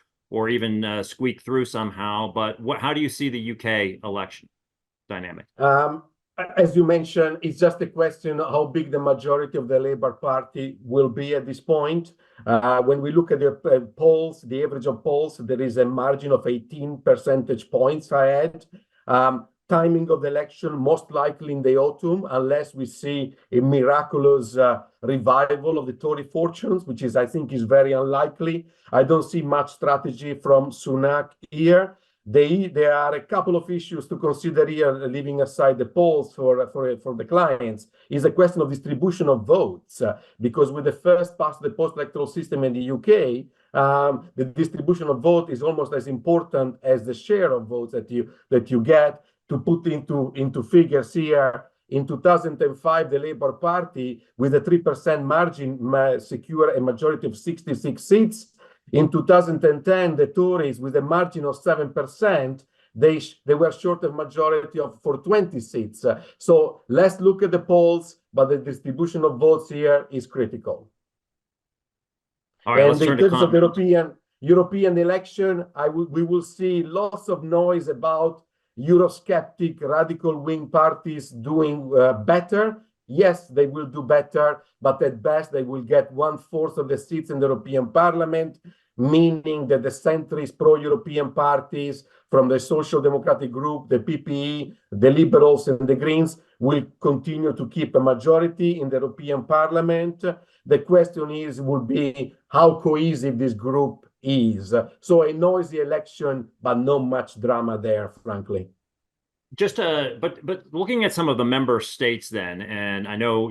even squeak through somehow. But how do you see the UK election dynamic? As you mentioned, it's just a question of how big the majority of the Labour Party will be at this point. When we look at the polls, the average of polls, there is a margin of 18 percentage points ahead. Timing of the election, most likely in the autumn, unless we see a miraculous revival of the Tory fortunes, which I think is very unlikely. I don't see much strategy from Sunak here. There are a couple of issues to consider here, leaving aside the polls for the clients, is a question of distribution of votes. Because with the first past the post-electoral system in the UK, the distribution of vote is almost as important as the share of votes that you get. To put into figures here, in 2005, the Labour Party, with a 3% margin, secured a majority of 66 seats. In 2010, the Tories, with a margin of 7%, they were short of majority for 20 seats. So let's look at the polls, but the distribution of votes here is critical. All right, and in terms of the European election, we will see lots of noise about Eurosceptic radical wing parties doing better. Yes, they will do better, but at best they will get 1/4 of the seats in the European Parliament, meaning that the centrist pro-European parties from the Social Democratic Group, the PPE, the Liberals and the Greens will continue to keep a majority in the European Parliament. The question will be how cohesive this group is. So a noisy election, but not much drama there, frankly. But looking at some of the member states then, and I know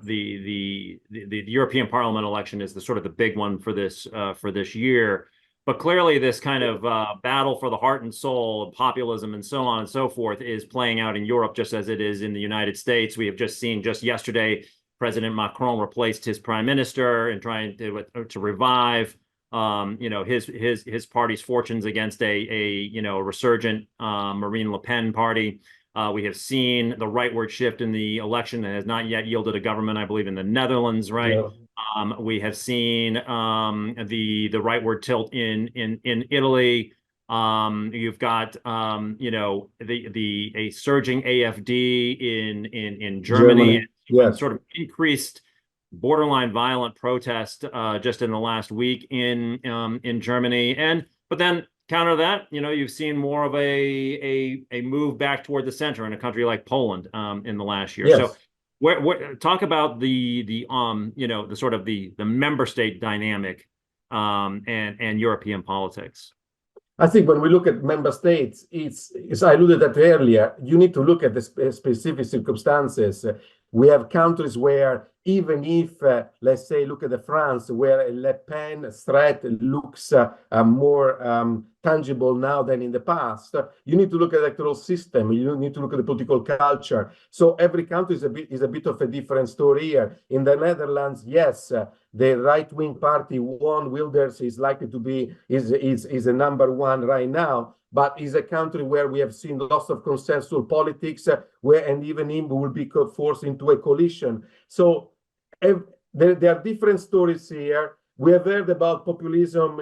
the European Parliament election is the sort of the big one for this year, but clearly this kind of battle for the heart and soul of populism and so on and so forth is playing out in Europe just as it is in the United States. We have just seen yesterday President Macron replaced his prime minister and trying to revive his party's fortunes against a resurgent Marine Le Pen party. We have seen the rightward shift in the election that has not yet yielded a government, I believe, in the Netherlands, right? Yeah. We have seen the rightward tilt in Italy. You've got a surging AfD in Germany. Yes. Sort of increased borderline violent protest just in the last week in Germany, but then counter that, you've seen more of a move back toward the center in a country like Poland in the last year. Yes. So, talk about the sort of the member state dynamic and European politics. I think when we look at member states, it's, as I alluded to earlier, you need to look at the specific circumstances. We have countries where even if, let's say, look at France, where a Le Pen threat looks more tangible now than in the past, you need to look at the electoral system. You need to look at the political culture. So every country is a bit of a different story here. In the Netherlands, yes, the right-wing party, Wilders, is likely to be is a number one right now. But is a country where we have seen lots of consensual politics, and even him will be forced into a coalition. So there are different stories here. We have heard about populism,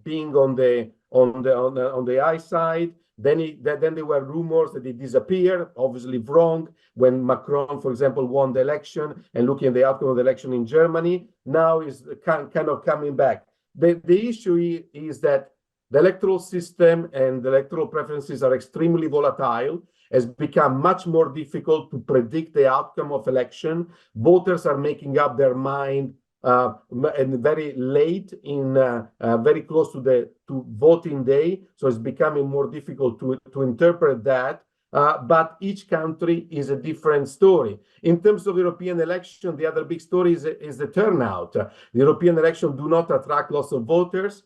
being on the high side. Then there were rumors that it disappeared, obviously wrong, when Macron, for example, won the election, and looking at the outcome of the election in Germany, now is kind of coming back. The issue is that the electoral system and the electoral preferences are extremely volatile. It's become much more difficult to predict the outcome of election. Voters are making up their mind and very late in very close to voting day, so it's becoming more difficult to interpret that. But each country is a different story. In terms of European election, the other big story is the turnout. The European election do not attract lots of voters,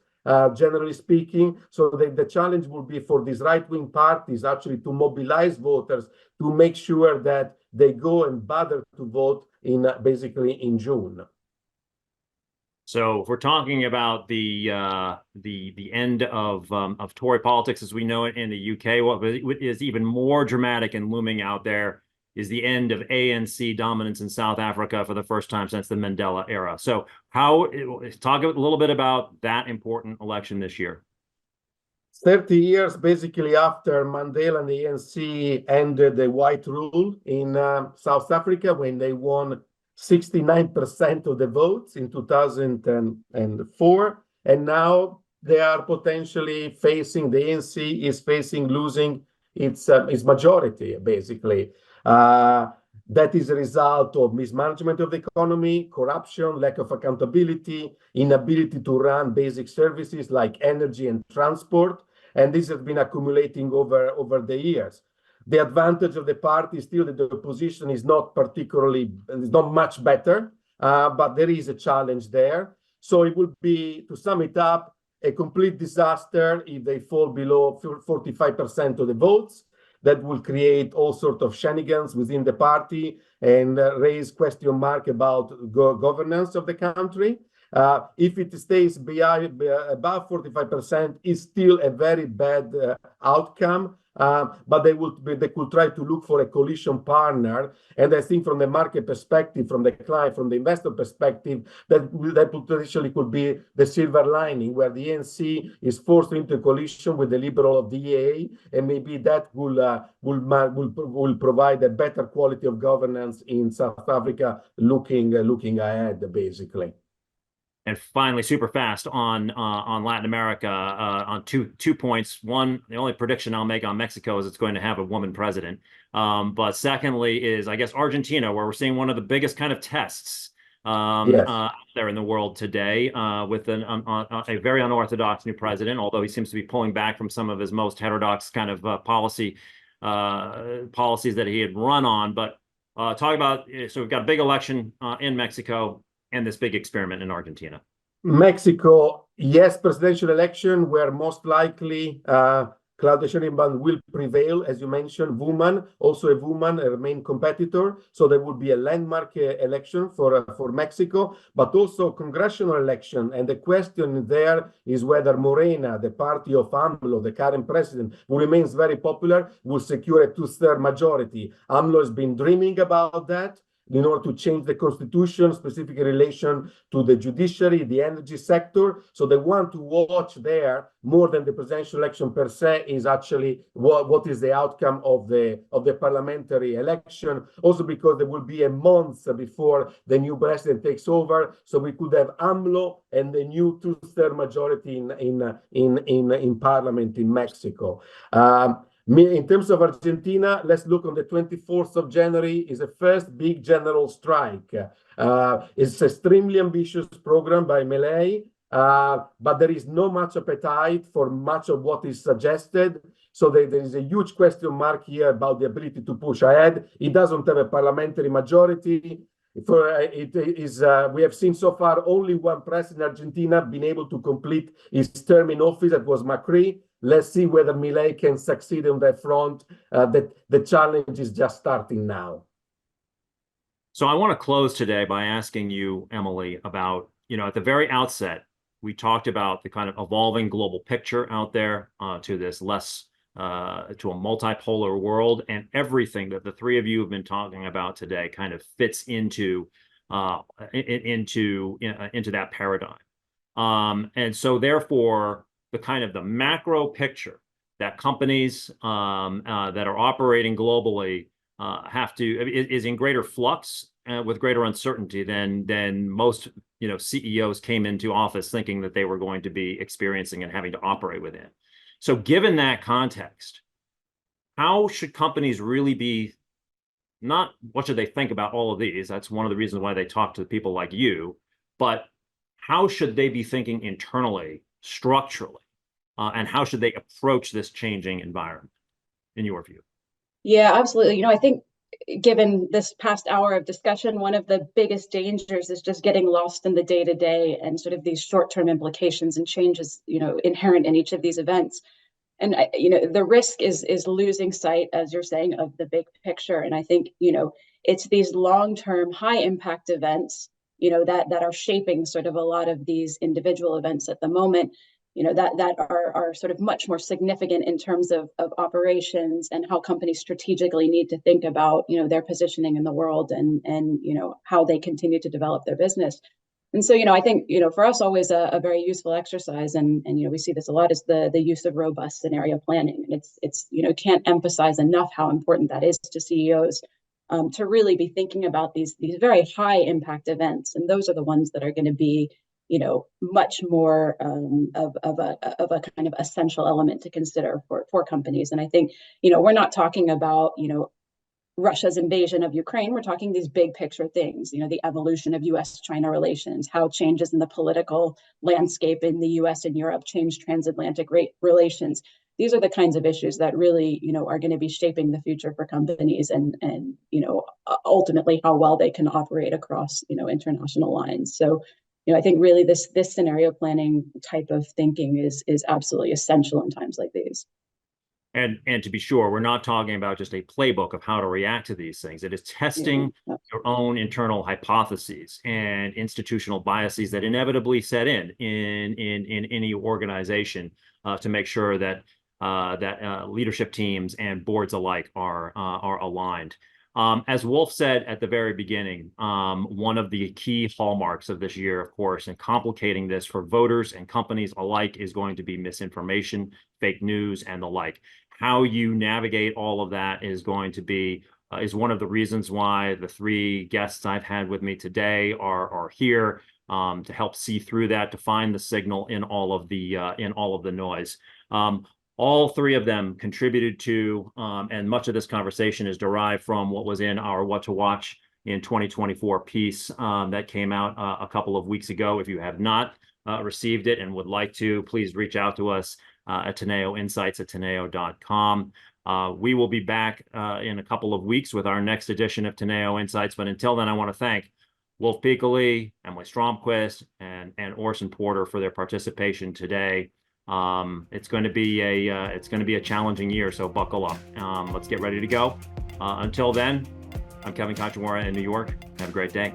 generally speaking. So the challenge will be for these right-wing parties actually to mobilize voters to make sure that they go and bother to vote basically in June. So if we're talking about the end of Tory politics as we know it in the UK, what is even more dramatic and looming out there is the end of ANC dominance in South Africa for the first time since the Mandela era. So talk a little bit about that important election this year. 30 years basically after Mandela and the ANC ended the white rule in South Africa when they won 69% of the votes in 2004, and now they are potentially facing, the ANC is facing losing its majority, basically. That is a result of mismanagement of the economy, corruption, lack of accountability, inability to run basic services like energy and transport, and this has been accumulating over the years. The advantage of the party is still that the opposition is not much better, but there is a challenge there. So it would be, to sum it up, a complete disaster if they fall below 45% of the votes. That will create all sorts of shenanigans within the party and raise question mark about governance of the country. If it stays above 45%, it's still a very bad outcome. But they could try to look for a coalition partner, and I think from the market perspective, from the client, from the investor perspective, that potentially could be the silver lining, where the ANC is forced into a coalition with the Liberal of the EA, and maybe that will provide a better quality of governance in South Africa, looking ahead, basically. And finally, super fast on Latin America, on two points. One, the only prediction I'll make on Mexico is it's going to have a woman president. But secondly is, I guess, Argentina, where we're seeing one of the biggest kind of tests there in the world today, with a very unorthodox new president, although he seems to be pulling back from some of his most heterodox kind of policies that he had run on. But talk about, so we've got a big election in Mexico, and this big experiment in Argentina. Mexico, yes, presidential election where most likely Claudia Sheinbaum will prevail, as you mentioned, also a woman, a main competitor. So there will be a landmark election for Mexico, but also congressional election. And the question there is whether Morena, the party of AMLO, the current president, who remains very popular, will secure a two-thirds majority. AMLO has been dreaming about that in order to change the constitution, specifically in relation to the judiciary, the energy sector. So they want to watch there more than the presidential election per se is actually what is the outcome of the parliamentary election. Also because there will be a month before the new president takes over, so we could have AMLO and the new two-thirds majority in parliament in Mexico. In terms of Argentina, let's look on the 24th of January is the first big general strike. It's an extremely ambitious program by Milei, but there is no much appetite for much of what is suggested. So there is a huge question mark here about the ability to push ahead. It doesn't have a parliamentary majority. We have seen so far only one president in Argentina been able to complete his term in office. That was Macri. Let's see whether Milei can succeed on that front. The challenge is just starting now. So I want to close today by asking you, Emily, about, at the very outset, we talked about the kind of evolving global picture out there to this to a multipolar world, and everything that the three of you have been talking about today kind of fits into that paradigm. And so therefore, the macro picture that companies that are operating globally is in greater flux with greater uncertainty than most CEOs came into office thinking that they were going to be experiencing and having to operate within. So given that context, how should companies really be, not what should they think about all of these? That's one of the reasons why they talk to people like you. but how should they be thinking internally, structurally, and how should they approach this changing environment, in your view? Yeah, absolutely. I think given this past hour of discussion, one of the biggest dangers is just getting lost in the day-to-day and sort of these short-term implications and changes, inherent in each of these events. And the risk is losing sight, as you're saying, of the big picture. And I think it's these long-term, high-impact events, that are shaping sort of a lot of these individual events at the moment. That are sort of much more significant in terms of operations and how companies strategically need to think about their positioning in the world and how they continue to develop their business. And so, I think, for us, always a very useful exercise, and we see this a lot, is the use of robust scenario planning. And it's can't emphasize enough how important that is to CEOs, to really be thinking about these very high impact events. And those are the ones that are going to be, much more of a kind of essential element to consider for companies. And I think, we're not talking about, Russia's invasion of Ukraine. We're talking these big picture things, the evolution of US-China relations, how changes in the political landscape in the US and Europe change transatlantic relations. These are the kinds of issues that really, are going to be shaping the future for companies and ultimately how well they can operate across, international lines. So, I think really this scenario planning type of thinking is absolutely essential in times like these. And to be sure, we're not talking about just a playbook of how to react to these things. It is testing your own internal hypotheses and institutional biases that inevitably set in any organization, to make sure that leadership teams and boards alike are aligned. As Wolf said at the very beginning, one of the key hallmarks of this year, of course, and complicating this for voters and companies alike, is going to be misinformation, fake news, and the like. How you navigate all of that is going to be is one of the reasons why the three guests I've had with me today are here, to help see through that, to find the signal in all of the noise. All three of them contributed to, and much of this conversation is derived from what was in our What to Watch in 2024 piece that came out a couple of weeks ago. If you have not received it and would like to, please reach out to us at Teneo Insights at Teneo.com. We will be back in a couple of weeks with our next edition of Teneo Insights. But until then, I want to thank Wolf Piccoli, Emily Stromquist, and Orson Porter for their participation today. It's going to be a challenging year, so buckle up. Let's get ready to go. Until then, I'm Kevin Kajiwara in New York. Have a great day.